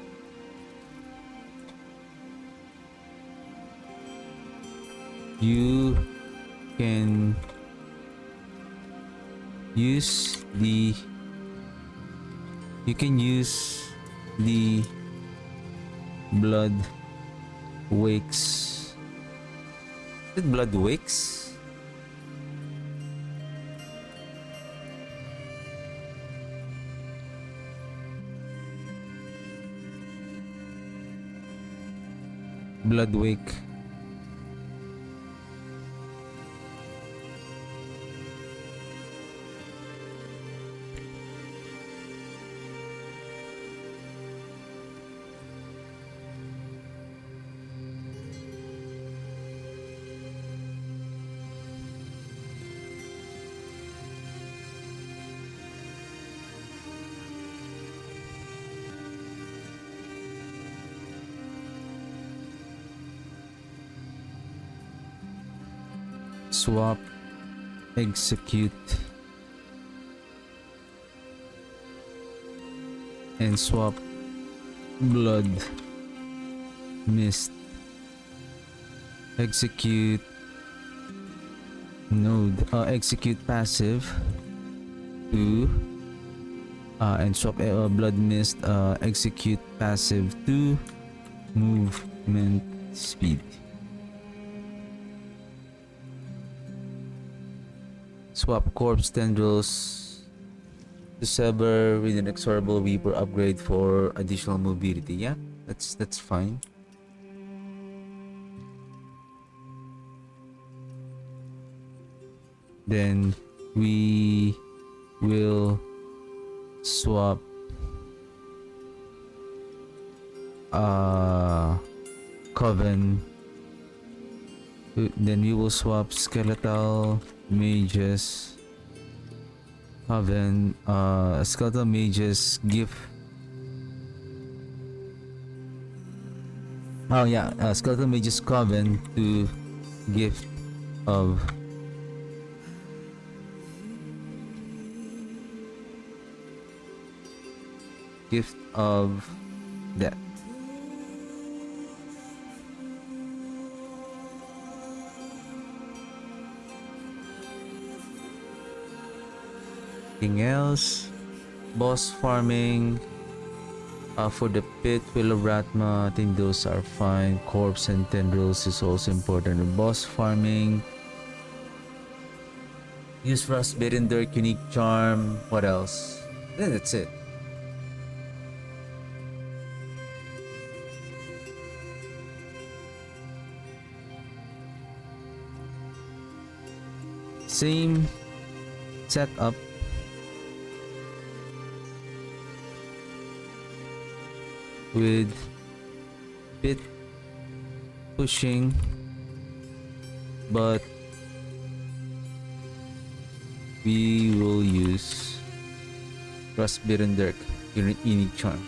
A: You can use the Blood Wakes. Is it Blood Wakes? Blood Wake. Swap, execute, and swap Blood Mist, execute node, execute passive to and swap Blood Mist, execute passive to movement speed. Swap corpse tendrils to Sever with an Exorable Weaver upgrade for additional mobility. Yeah, that's fine. Then we will swap Coven. Then we will swap Skeletal Mages, Coven, Skeletal Mages gift. Oh yeah, Skeletal Mages Coven to gift of death. Anything else? Boss farming. For the pit, Will of Ratma, I think those are fine. Corpse and tendrils is also important. Boss farming. Use Frostbitten Dirk, unique charm. What else? Then that's it. Same setup. With pit pushing, but we will use Frostbitten Dirk, unique charm.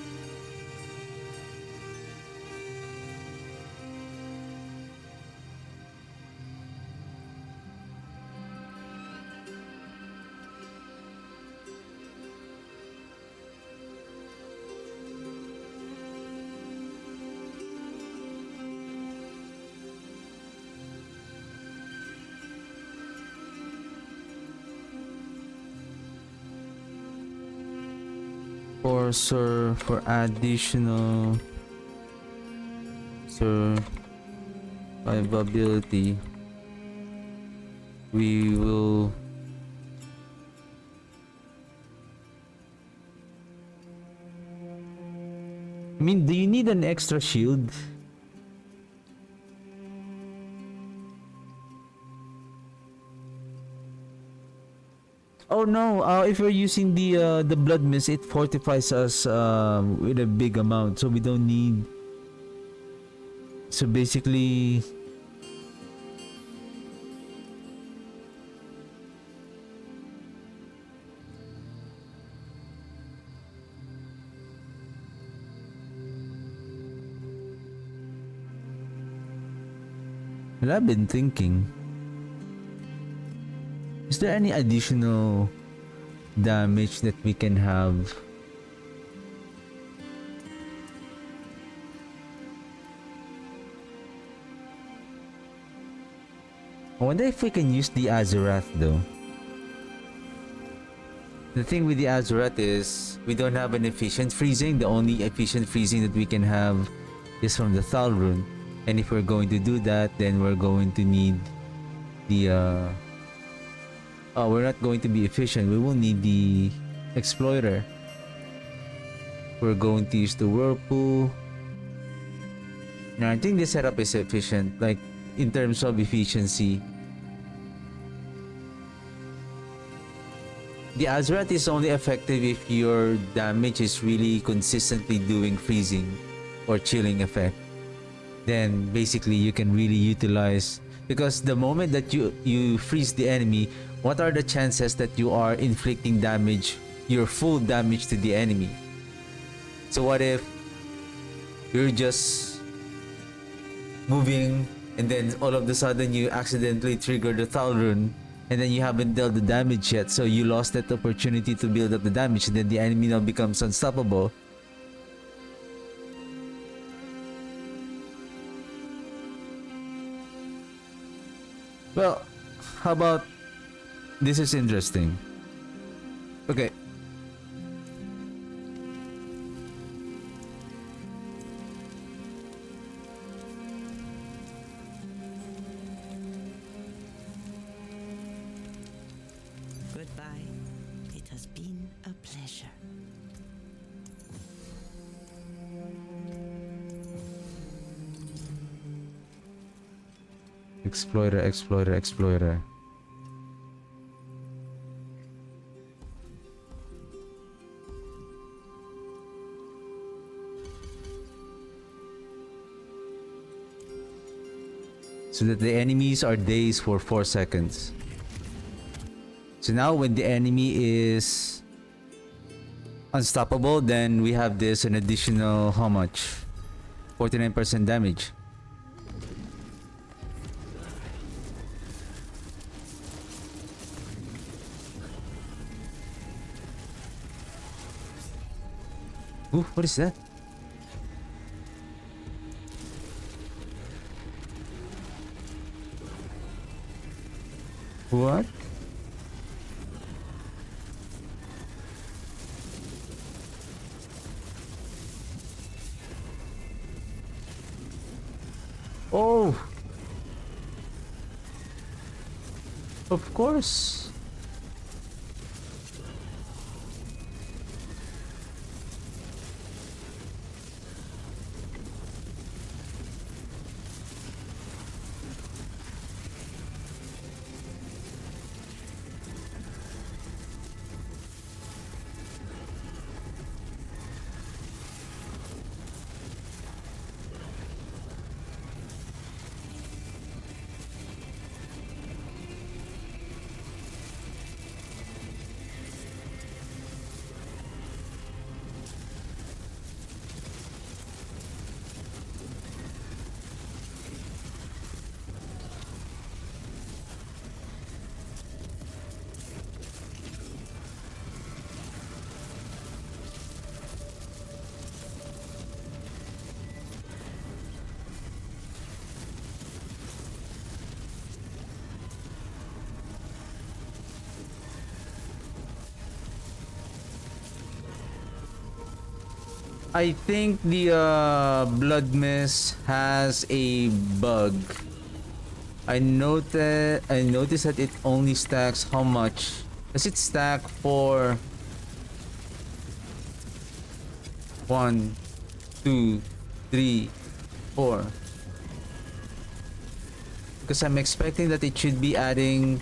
A: Sir, for additional survivability, we will I mean, do you need an extra shield? Oh no, if you're using the blood mist, it fortifies us with a big amount, so we don't need. So basically, well, I've been thinking, is there any additional damage that we can have? I wonder if we can use the Azurath though. The thing with the Azurath is we don't have an efficient freezing. The only efficient freezing that we can have is from the Thal rune. And if we're going to do that, then we're going to need the we're not going to be efficient. We will need the Exploiter. We're going to use the Whirlpool. Now I think this setup is efficient, like in terms of efficiency. The Azurath is only effective if your damage is really consistently doing freezing or chilling effect. Then basically you can really utilize, because the moment that you freeze the enemy, what are the chances that you are inflicting damage, your full damage to the enemy? So what if you're just moving and then all of a sudden you accidentally trigger the Thal rune and then you haven't dealt the damage yet, so you lost that opportunity to build up the damage, and then the enemy now becomes unstoppable. Well, how about this? Is interesting. Okay.
D: Goodbye. It has been a pleasure.
A: Exploiter. So that the enemies are dazed for 4 seconds. So now when the enemy is unstoppable, then we have this an additional how much? 49% damage. Ooh, what is that? What? Oh! Of course! I think the blood mist has a bug. I noticed that it only stacks how much? Does it stack for 1, 2, 3, 4? Because I'm expecting that it should be adding.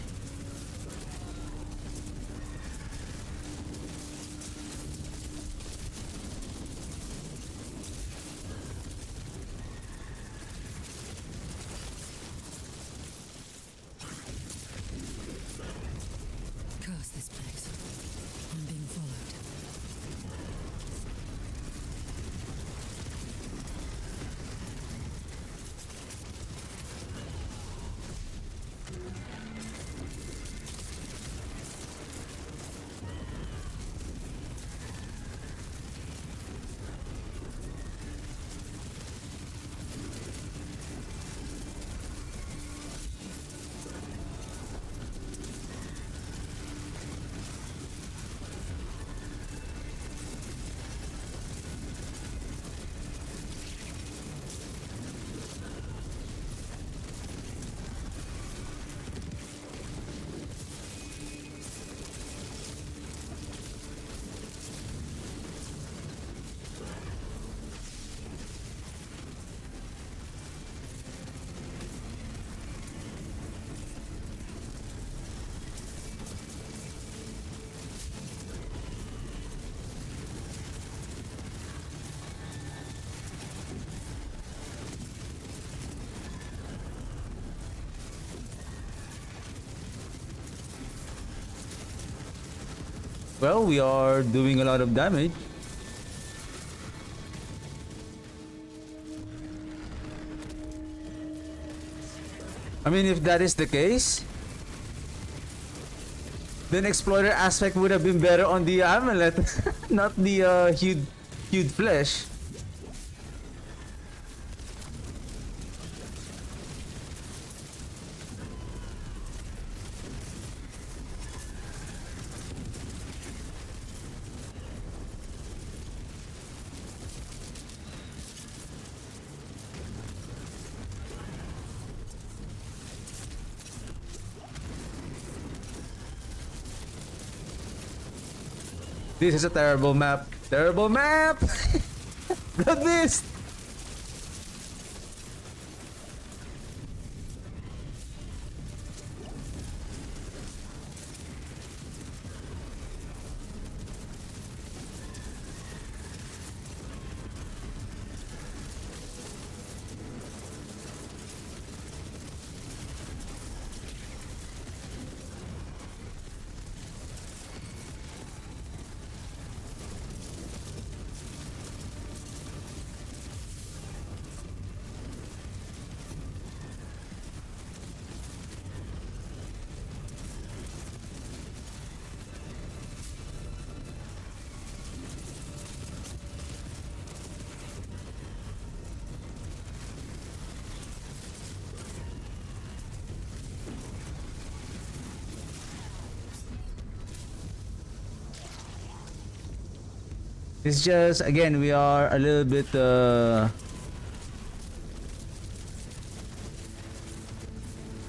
C: Curse this place. I'm being followed.
A: Well, we are doing a lot of damage. I mean, if that is the case, then explorer aspect would have been better on the amulet, not the hued flesh. This is a terrible map. Terrible map! Got this! It's just, again, we are a little bit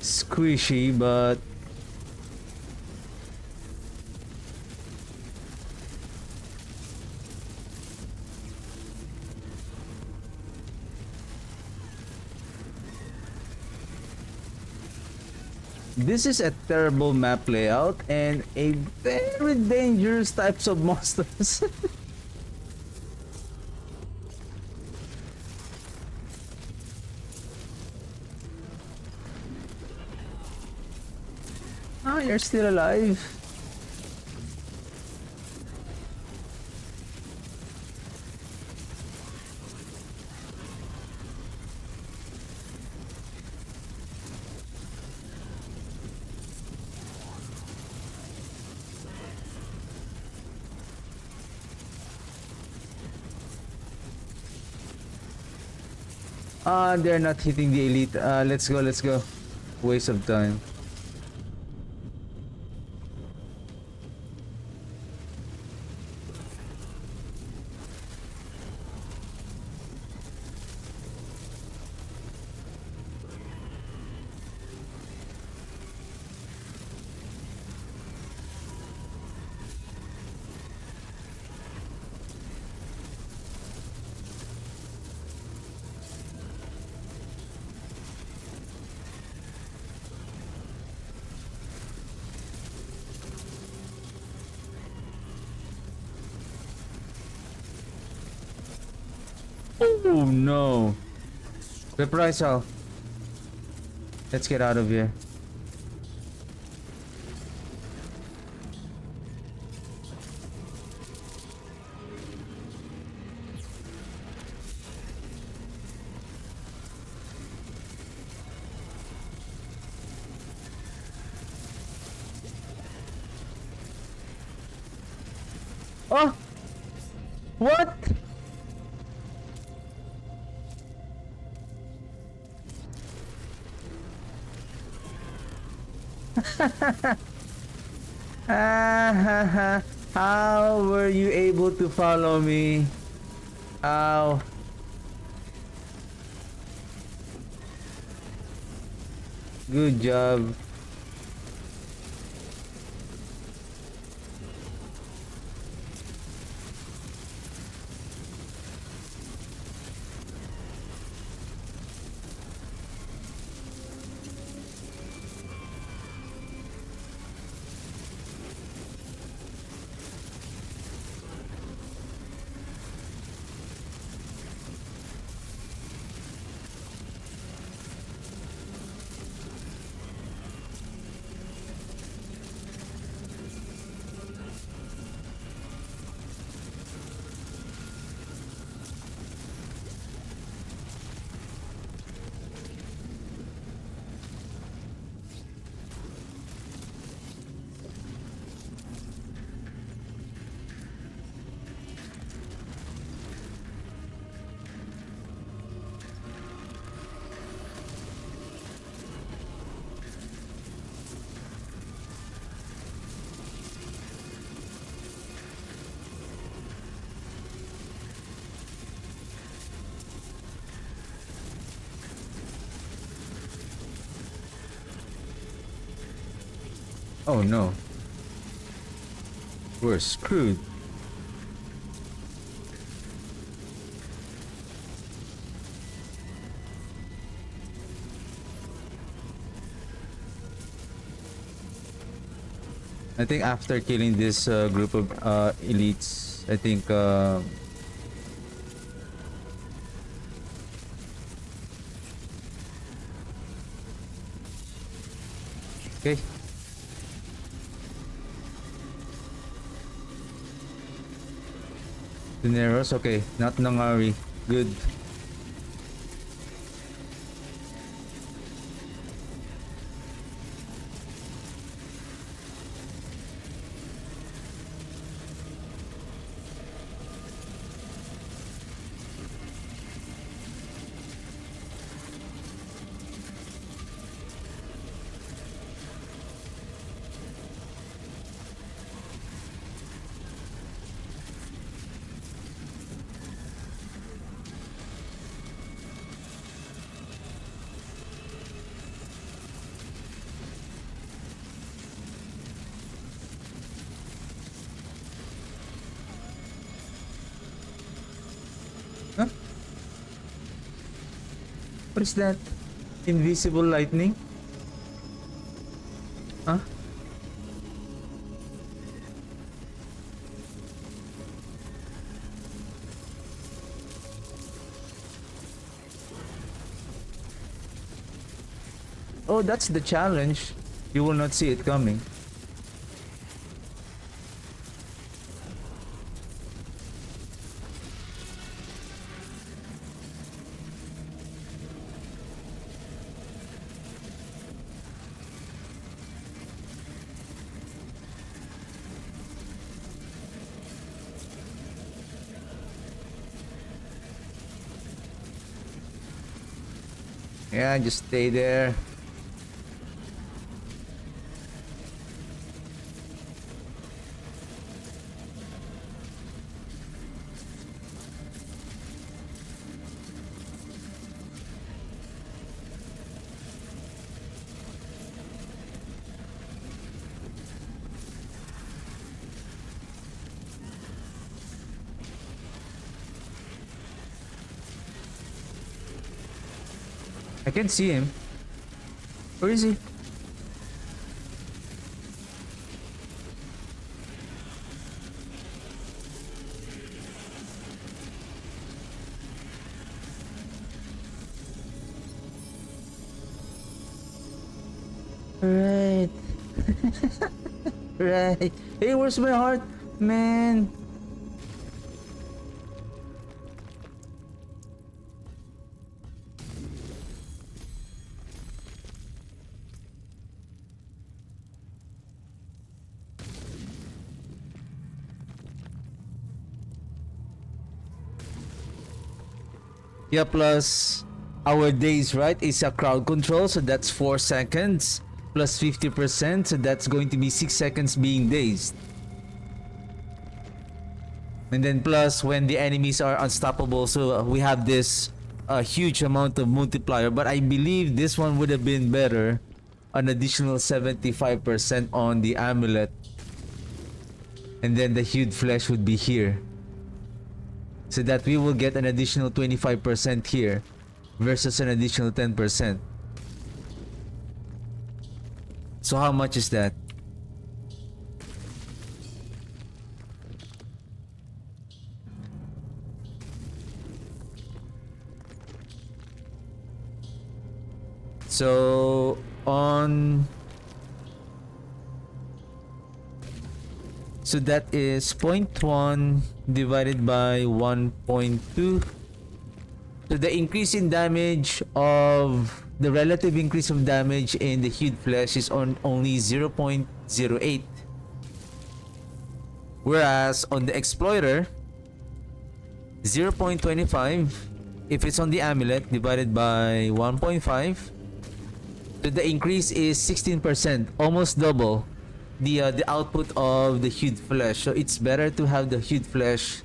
A: squishy, but this is a terrible map layout and a very dangerous types of monsters. Oh, you're still alive. They're not hitting the elite. Let's go, let's go. Waste of time. Oh no. Reprisal. Let's get out of here. Oh! What? Ah, how were you able to follow me? Ow. Good job. Oh no. We're screwed. I think after killing this group of elites, I think okay. Dineros, okay, not Nangari. Good. Huh? What is that? Invisible lightning? Huh? Oh, that's the challenge. You will not see it coming. Yeah, just stay there. I can see him. Where is he? Right. Hey, where's my heart? Man. Yeah, plus our days, right, is a crowd control, so that's 4 seconds plus 50%, so that's going to be 6 seconds being dazed. And then plus when the enemies are unstoppable, so we have this huge amount of multiplier, but I believe this one would have been better, an additional 75% on the amulet, and then the hued flesh would be here, so that we will get an additional 25% here versus an additional 10%. So how much is that? So on, so that is 0.1 divided by 1.2. So the increase in damage of the relative increase of damage in the hued flesh is on only 0.08. Whereas on the exploiter, 0.25 if it's on the amulet divided by 1.5. So the increase is 16%, almost double the output of the hued flesh. So it's better to have the hued flesh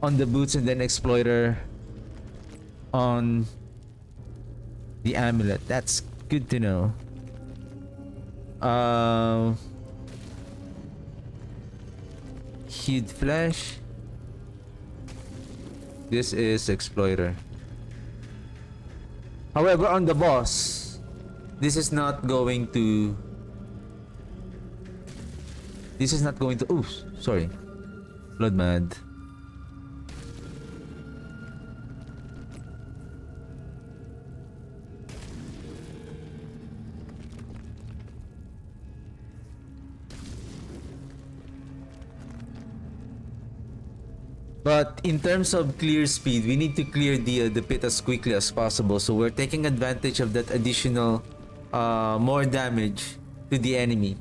A: on the boots and then exploiter on the amulet. That's good to know. Hued flesh. This is exploiter. However, on the boss, this is not going to. This is not going to. Oops, sorry. Blood mad. But in terms of clear speed, we need to clear the pit as quickly as possible. So we're taking advantage of that additional more damage to the enemy.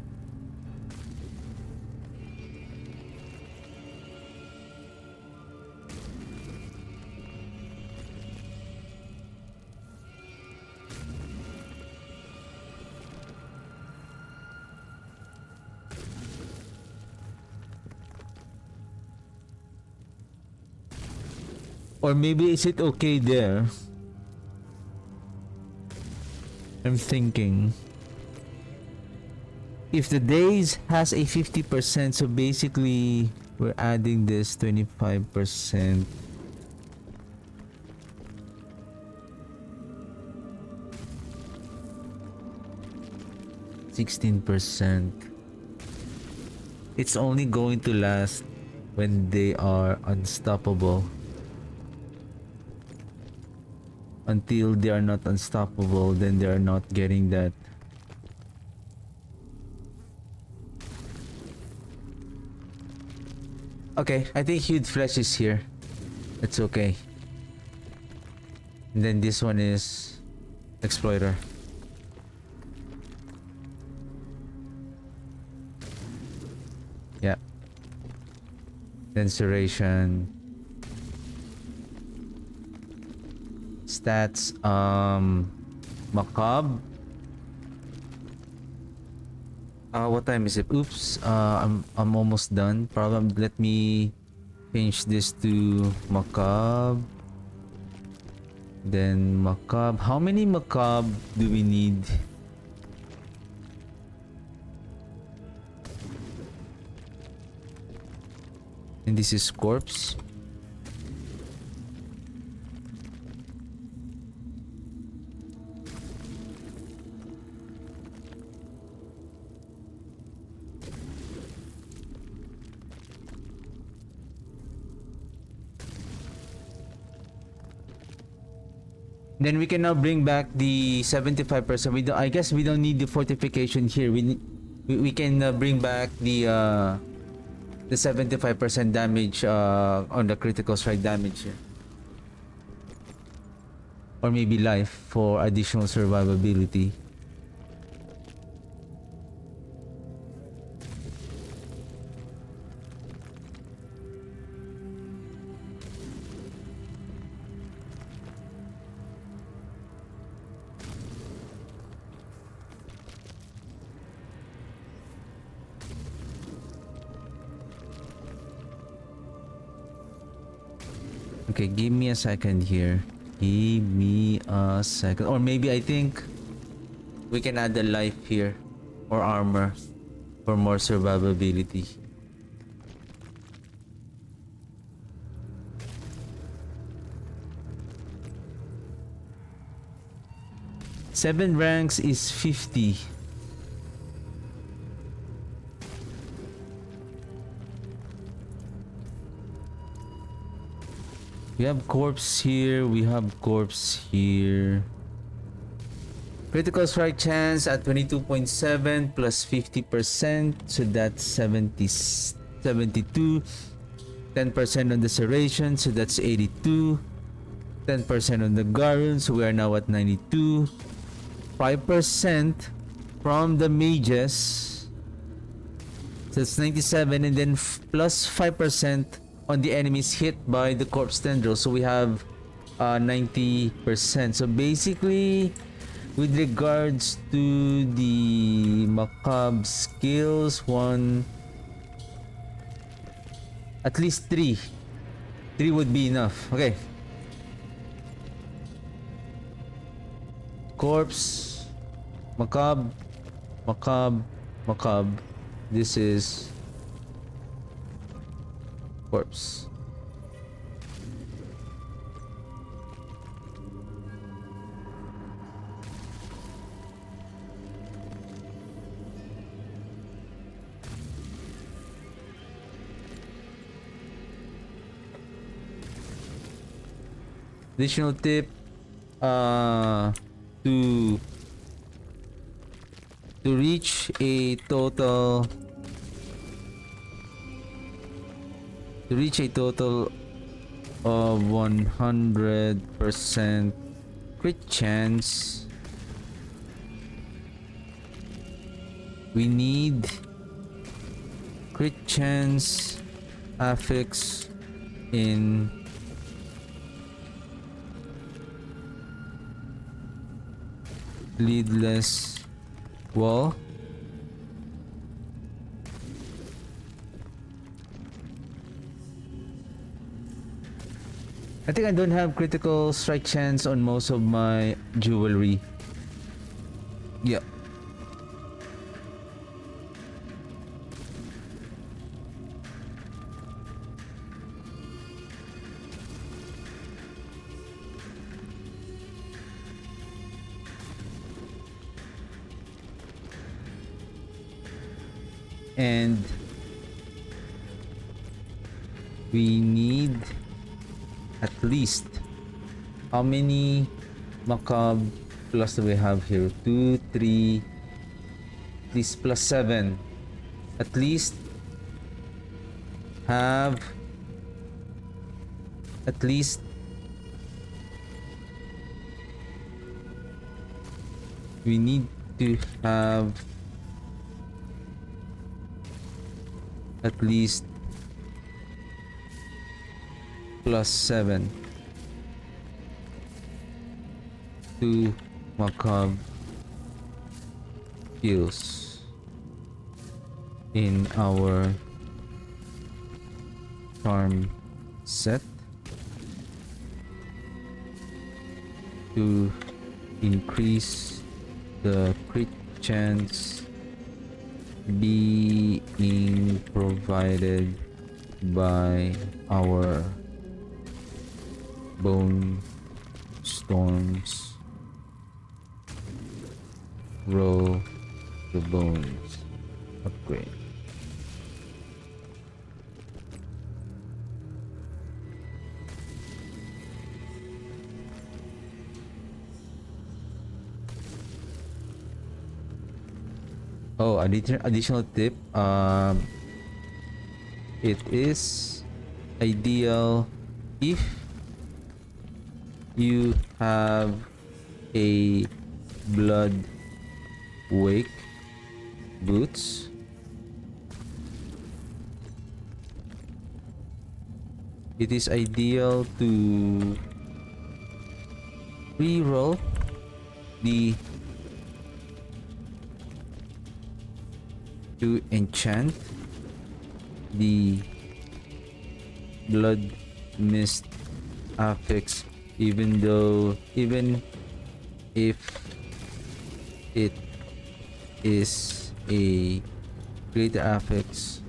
A: Or maybe is it okay there? I'm thinking. If the days has a 50%, so basically we're adding this 25%. %16%. It's only going to last when they are unstoppable. Until they are not unstoppable, then they are not getting that. Okay, I think hued flesh is here. It's okay. And then this one is exploiter. Yeah. Censuration. Stats, macabre. What time is it? Oops, I'm almost done. Probably let me change this to macabre. Then macabre. How many macabre do we need? And this is corpse. Then we can now bring back the 75%. I guess we don't need the fortification here. We can bring back the 75% damage on the critical strike damage here. Or maybe life for additional survivability. Okay, give me a second here. Give me a second. Or maybe I think we can add the life here. Or armor. For more survivability. Seven ranks is 50. We have corpse here, we have corpse here. Critical strike chance at 22.7 plus 50%, so that's 72. 10% on the serration, so that's 82. 10% on the Garun, so we are now at 92. 5% from the mages, so that's 97, and then plus 5% on the enemies hit by the corpse tendril, so we have 90%. So basically, with regards to the macabre skills, at least 3 would be enough. Okay, corpse, macabre. This is corpse. Additional tip, to reach a total of 100% crit chance, we need crit chance affix in leadless wall. I think I don't have critical strike chance on most of my jewelry. Yeah. And we need at least, how many macabre plus do we have here? 2, 3, at least plus 7. At least have at least we need to have at least plus 7 to macabre kills in our charm set to increase the crit chance being provided by our bone storms. Roll the bones upgrade. Oh, additional tip. It is ideal if you have a blood wake boots. It is ideal to re-roll the to enchant the blood mist affix, even if it is a greater affix.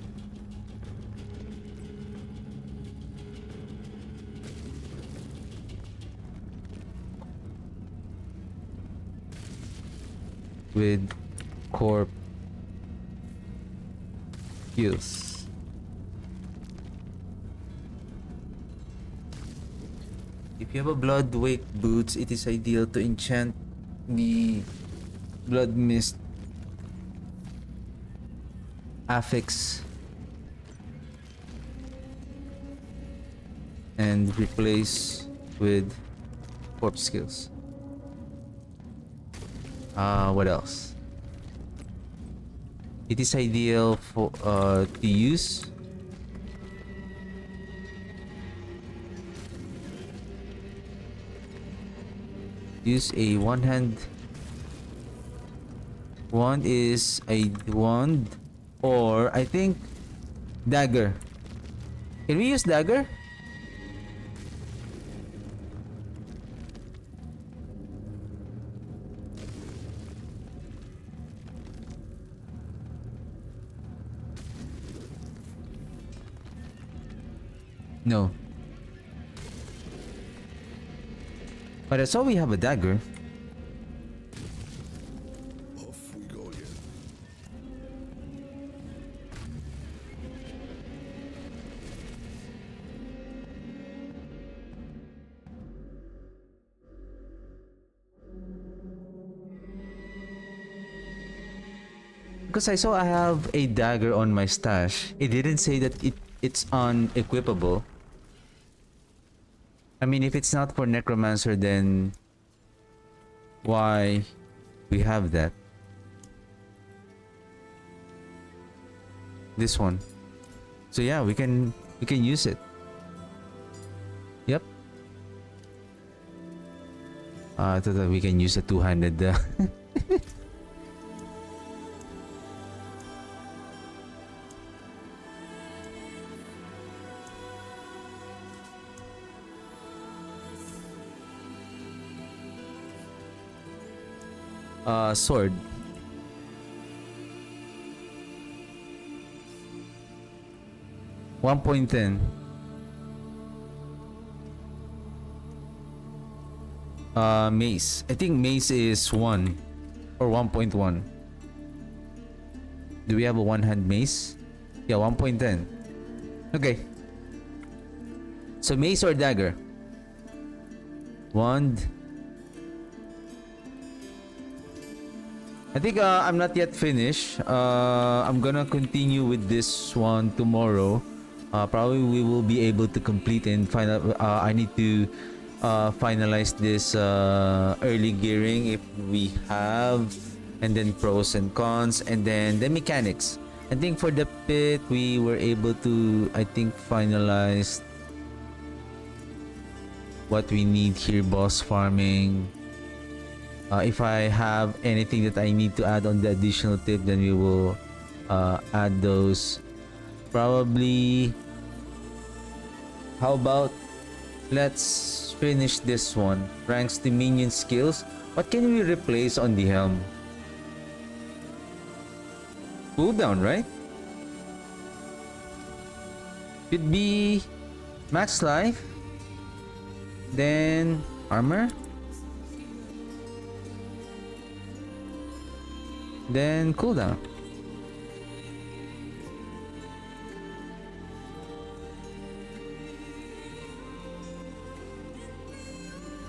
A: With corp skills. If you have a blood wake boots, it is ideal to enchant the blood mist affix and replace with corpse skills. What else? It is ideal for to use a one-hand wand is a wand, or I think dagger. Can we use dagger? No. But I saw we have a dagger.
B: Off we go again.
A: Because I saw I have a dagger on my stash. It didn't say that it's unequipable. I mean, if it's not for Necromancer, then why we have that? This one. So yeah, we can use it. Yep. I thought that we can use a two-handed. Sword. $1.10. Mace. I think mace is 1 or 1.1. Do we have a one-hand mace? Yeah, 1.10. Okay. So mace or dagger? Wand. I think I'm not yet finished. I'm gonna continue with this one tomorrow. Probably we will be able to complete and final. I need to finalize this early gearing if we have, and then pros and cons, and then the mechanics. I think for the pit we were able to, I think, finalize what we need here. Boss farming. If I have anything that I need to add on the additional tip, then we will add those. Probably. How about let's finish this one. Ranks to minion skills. What can we replace on the helm? Cooldown, right? Could be max life. Then armor. Then cooldown.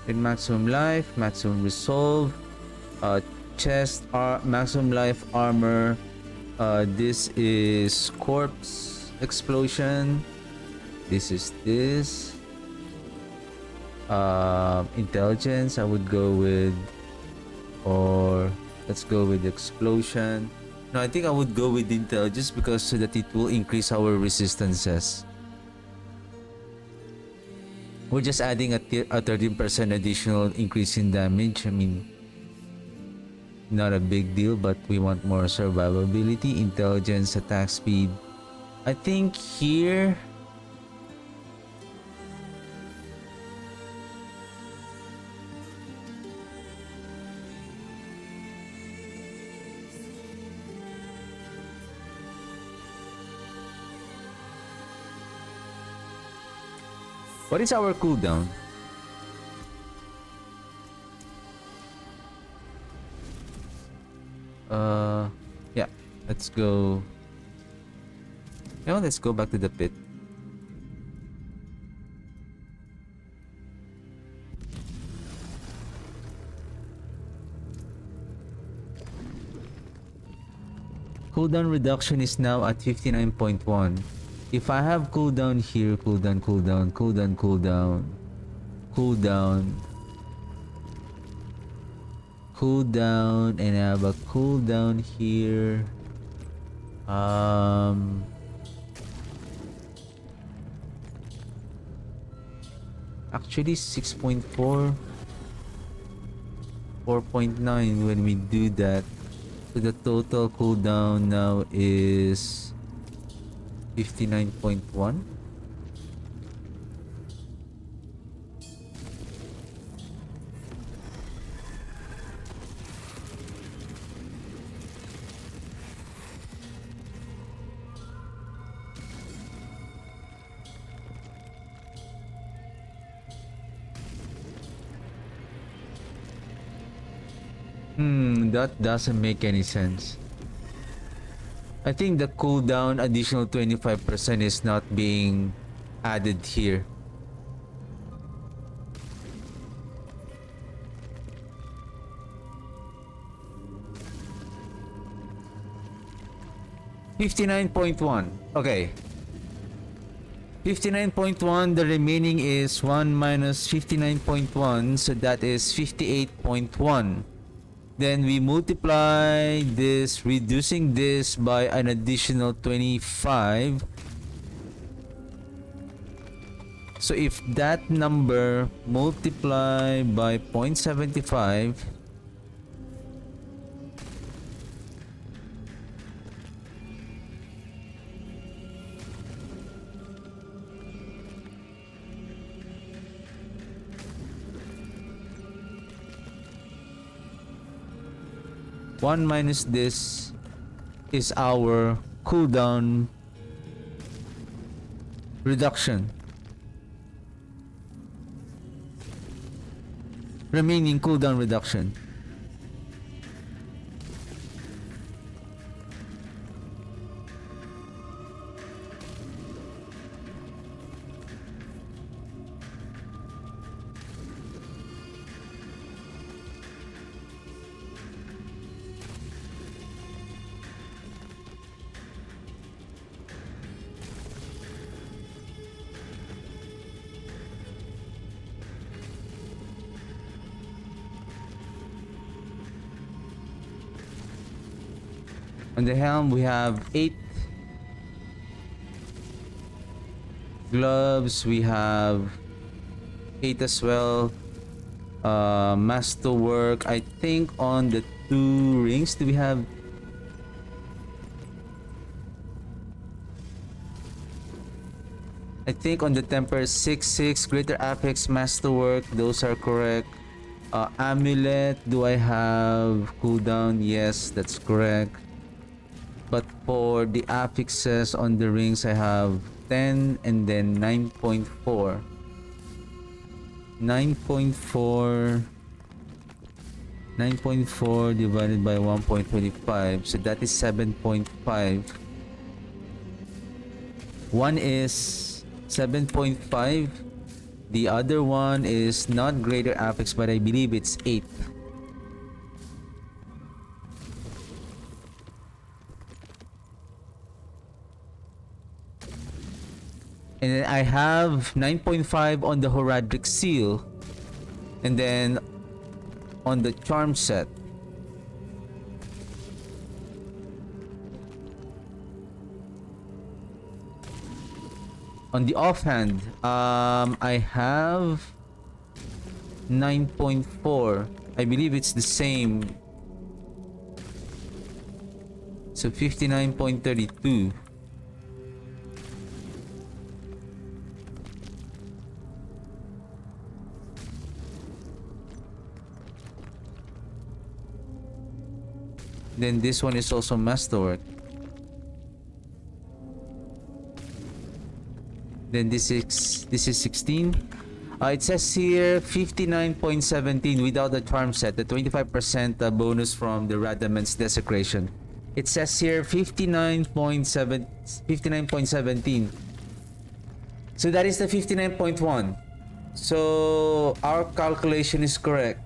A: In maximum life, maximum resolve, chest, maximum life, armor, This is corpse explosion. This is this. Intelligence I would go with, or let's go with explosion. No, I think I would go with intelligence because so that it will increase our resistances. We're just adding a 13% additional increase in damage. I mean, not a big deal, but we want more survivability, intelligence, attack speed. I think here what is our cooldown? Yeah, let's go. Let's go back to the pit. Cooldown reduction is now at 59.1. If I have cooldown here, cooldown, and I have a cooldown here. Actually 6.4, 4.9 when we do that. So the total cooldown now is 59.1. That doesn't make any sense. I think the cooldown additional 25% is not being added here. $59.1. Okay. 59.1, the remaining is 1 minus 59.1, so that is 58.1. Then we multiply this, reducing this by an additional 25. So if that number multiply by 0.75, one minus this is our cooldown reduction. Remaining cooldown reduction. On the helm we have 8 gloves, we have 8 as well. Masterwork, I think on the 2 rings, do we have? I think on the temper 6, greater apex, masterwork, those are correct. Amulet, do I have cooldown? Yes, that's correct. But for the affixes on the rings, I have 10 and then 9.4. 9.4 divided by 1.25, so that is 7.5. One is 7.5. The other one is not greater affix, but I believe it's 8. And then I have 9.5 on the Heraldic Seal. And then on the charm set, on the offhand, I have 9.4. I believe it's the same. So 59.32. Then this one is also masterwork. Then this is 16. It says here 59.17 without the charm set, the 25% bonus from the Radament's Desecration. It says here 59.17. So that is the 59.1. So our calculation is correct.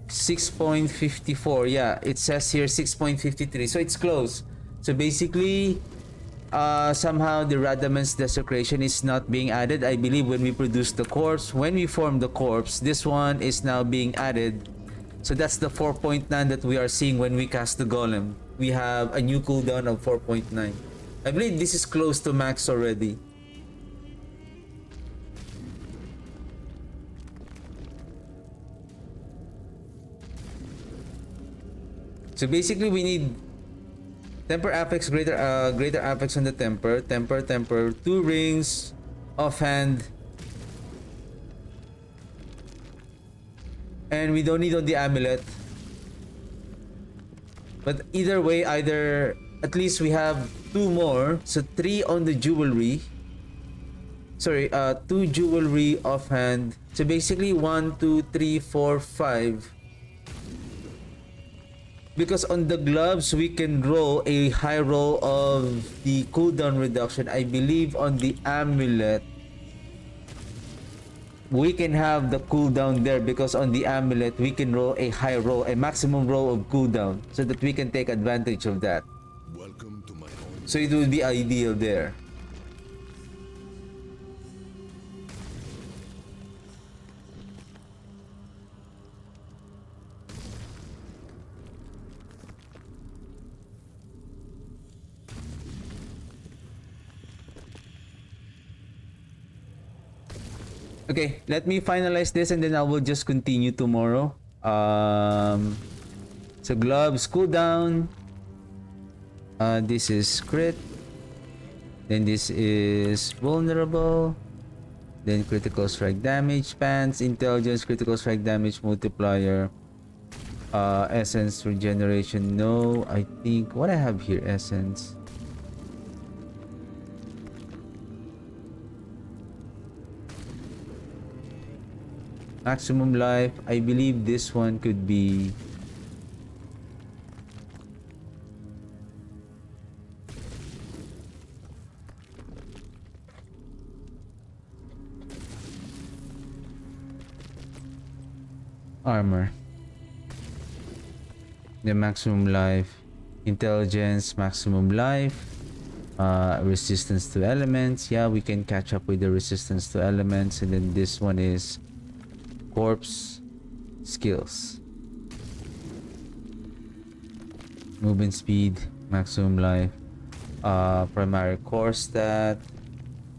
A: 6.54. Yeah, it says here 6.53. So it's close. So basically, somehow the Radament's Desecration is not being added. I believe when we produce the corpse, when we form the corpse, this one is now being added. So that's the 4.9 that we are seeing when we cast the golem. We have a new cooldown of 4.9. I believe this is close to max already. So basically we need temper affix, greater affix on the temper, 2 rings, offhand. And we don't need on the amulet. But either way, at least we have 2 more. So 3 on the jewelry. Sorry, 2 jewelry offhand. So basically 1, 2, 3, 4, 5. Because on the gloves, we can roll a high roll of the cooldown reduction. I believe on the amulet, we can have the cooldown there because on the amulet, we can roll a high roll, a maximum roll of cooldown so that we can take advantage of that.
B: Welcome to my home.
A: So it would be ideal there. Okay, let me finalize this and then I will just continue tomorrow. So gloves cooldown. This is crit. Then this is vulnerable. Then critical strike damage, pants, intelligence, critical strike damage multiplier. Essence regeneration. No, I think what I have here, essence. Maximum life. I believe this one could be armor. The maximum life, intelligence, maximum life, resistance to elements. Yeah, we can catch up with the resistance to elements. And then this one is corpse skills, movement speed, maximum life, primary core stat,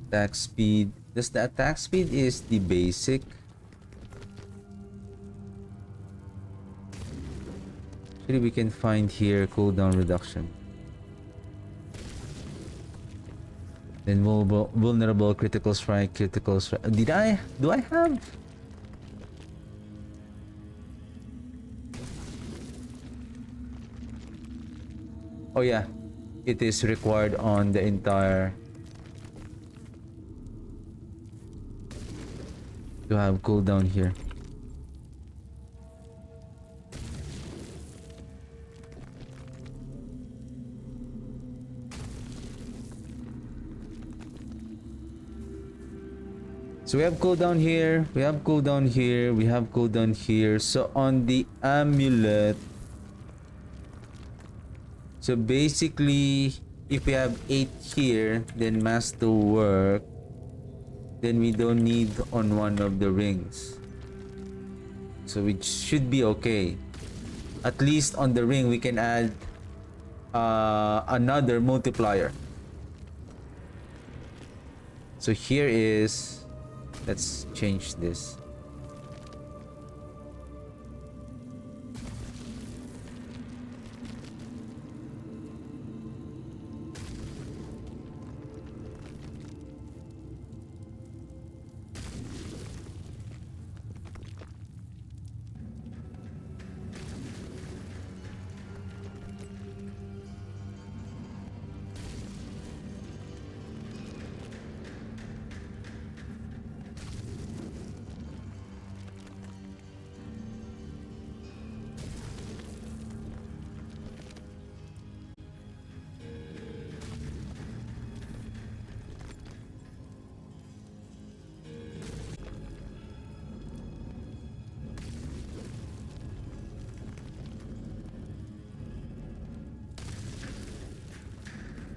A: attack speed. The attack speed is the basic. Actually, we can find here cooldown reduction. Then vulnerable, critical strike, critical strike. Do I have? Oh yeah, it is required on the entire to have cooldown here. So we have cooldown here, we have cooldown here, we have cooldown here. So on the amulet, so basically if we have 8 here, then master work, then we don't need on one of the rings. So it should be okay. At least on the ring we can add another multiplier. So here is, let's change this.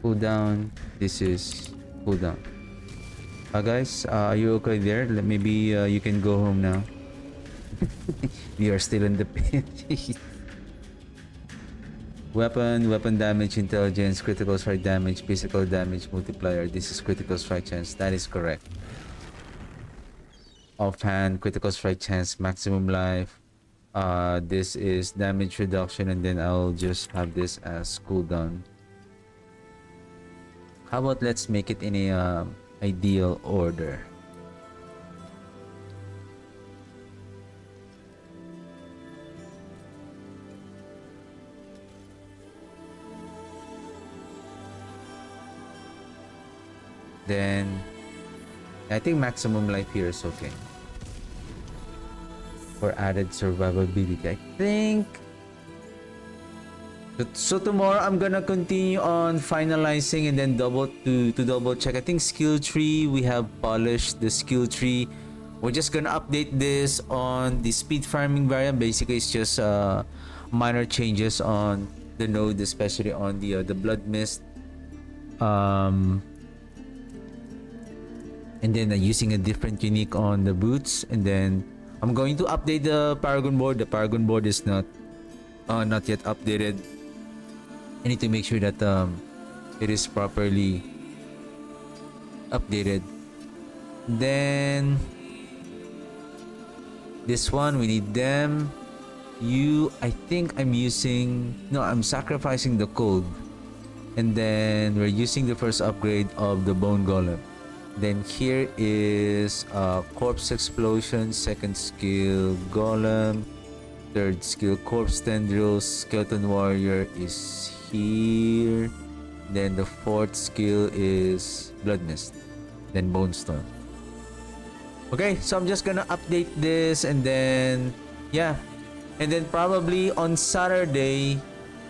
A: Cooldown. This is cooldown. Guys, are you okay there? Maybe you can go home now. We are still in the pit. Weapon damage, intelligence, critical strike damage, physical damage multiplier. This is critical strike chance. That is correct. Offhand, critical strike chance, maximum life. This is damage reduction, and then I'll just have this as cooldown. How about let's make it in a ideal order. Then I think maximum life here is okay for added survivability. I think so. Tomorrow I'm gonna continue on finalizing and then double check. I think skill tree, we have polished the skill tree. We're just gonna update this on the speed farming variant. Basically it's just minor changes on the node, especially on the blood mist, and then using a different unique on the boots. And then I'm going to update the paragon board. The paragon board is not yet updated. I need to make sure that it is properly updated. Then this one, we need them. I think I'm sacrificing the code, and then we're using the first upgrade of the bone golem. Then here is corpse explosion, second skill golem, third skill corpse tendrils, skeleton warrior is here. Then the fourth skill is blood mist, then bone storm. Okay, so I'm just gonna update this, and then yeah, and then probably on Saturday,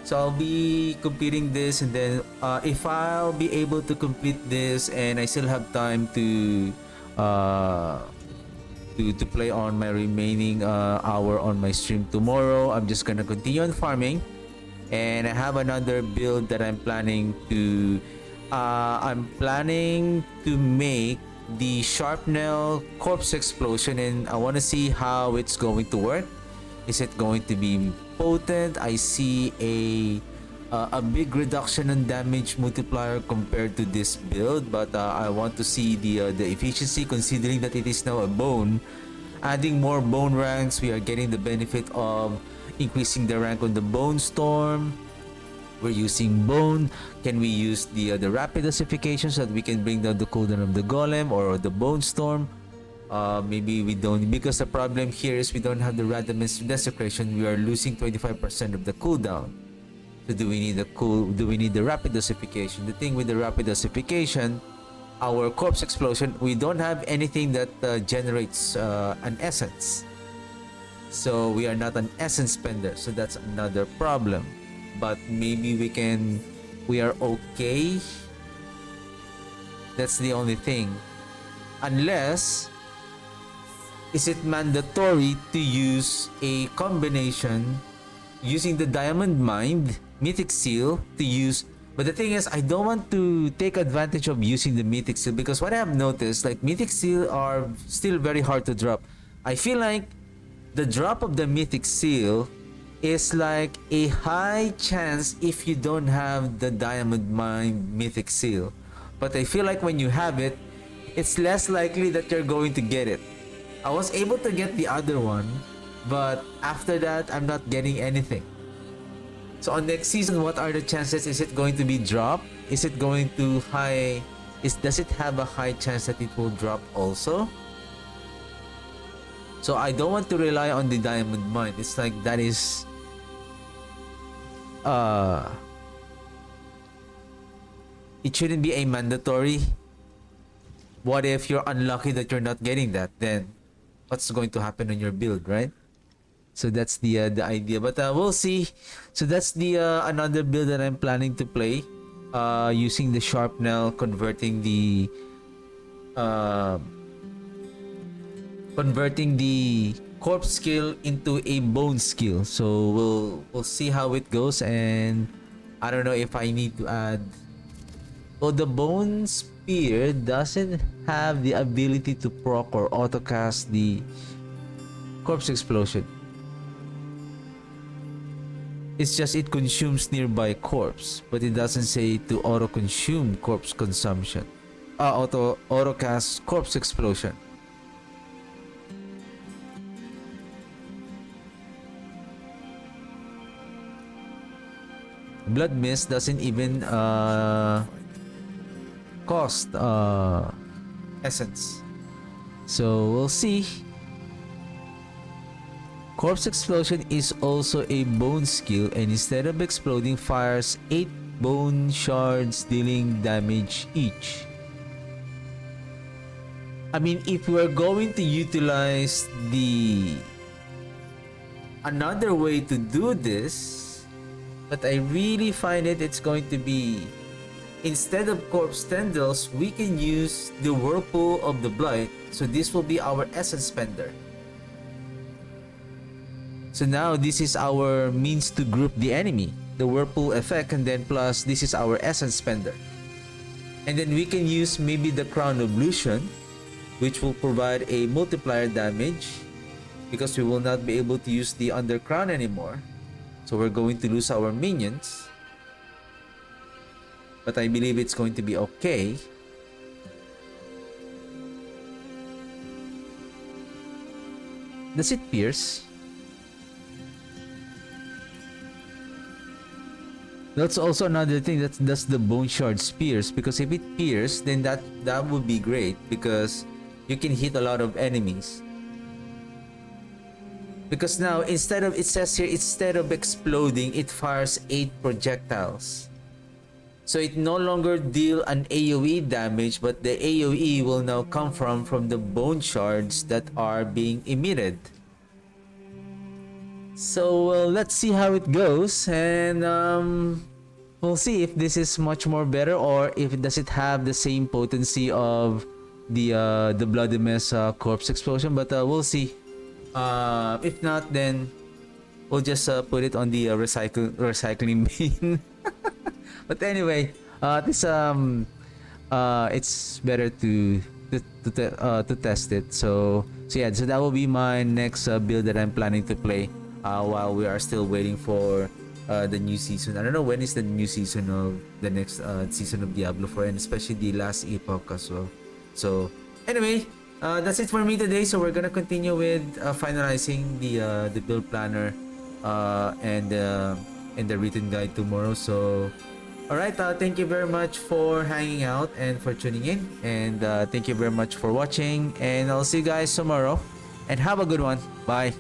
A: so I'll be completing this, and then if I'll be able to complete this and I still have time to play on my remaining hour on my stream tomorrow, I'm just gonna continue on farming. And I have another build that I'm planning to make the Sharpnel corpse explosion, and I want to see how it's going to work. Is it going to be potent? I see a big reduction in damage multiplier compared to this build, but I want to see the efficiency, considering that it is now a bone. Adding more bone ranks, we are getting the benefit of increasing the rank on the bone storm. We're using bone. Can we use the rapid ossification so that we can bring down the cooldown of the golem or the bone storm? Maybe we don't, because the problem here is we don't have the random desecration. We are losing 25% of the cooldown. So do we need the rapid ossification? The thing with the rapid ossification, our corpse explosion, we don't have anything that generates an essence. So we are not an essence spender, so that's another problem. But maybe we are okay. That's the only thing. Unless, is it mandatory to use a combination using the diamond mind, mythic seal to use, But the thing is, I don't want to take advantage of using the Mythic Seal because what I have noticed, like Mythic Seal are still very hard to drop. I feel like the drop of the Mythic Seal is like a high chance if you don't have the Diamond Mine Mythic Seal. But I feel like when you have it, it's less likely that you're going to get it. I was able to get the other one, but after that, I'm not getting anything. So on next season, what are the chances? Is it going to be drop? Is it going to high? Does it have a high chance that it will drop also? So I don't want to rely on the Diamond Mine. It's like that is it shouldn't be a mandatory. What if you're unlucky that you're not getting that? Then what's going to happen on your build, right? So that's the idea, but we'll see. So that's the another build that I'm planning to play, using the Sharpnel, converting the corpse skill into a bone skill. So we'll see how it goes, and I don't know if I need to add. Well, the bone spear doesn't have the ability to proc or autocast the corpse explosion. It's just it consumes nearby corpse, but it doesn't say to auto-consume corpse consumption. Auto-cast corpse explosion. Blood Mist doesn't even cost essence. So we'll see. Corpse Explosion is also a bone skill, and instead of exploding, fires 8 bone shards dealing damage each. I mean, if we're going to utilize the another way to do this, but I really find it's going to be, instead of corpse tendrils, we can use the Whirlpool of the Blight. So this will be our essence spender. So now this is our means to group the enemy, the Whirlpool effect, and then plus this is our essence spender. And then we can use maybe the Crown of Lucian, which will provide a multiplier damage because we will not be able to use the Undercrown anymore. So we're going to lose our minions. But I believe it's going to be okay. Does it pierce? That's also another thing, that's the Bone Shard Spears, because if it pierces, then that would be great because you can hit a lot of enemies. Because now it says here, instead of exploding, it fires 8 projectiles. So it no longer deal an AoE damage, but the AoE will now come from the bone shards that are being emitted. So let's see how it goes, and we'll see if this is much more better, or if it does it have the same potency of the Bloody Mess corpse explosion. But we'll see. If not, then we'll just put it on the recycling bin. But anyway, this it's better to test it. So yeah, so that will be my next build that I'm planning to play while we are still waiting for the new season. I don't know when is the new season of the next season of Diablo 4, and especially the last epoch as well. So anyway, that's it for me today. So we're gonna continue with finalizing the build planner and the written guide tomorrow. So alright, thank you very much for hanging out and for tuning in, and thank you very much for watching, and I'll see you guys tomorrow, and have a good one. Bye.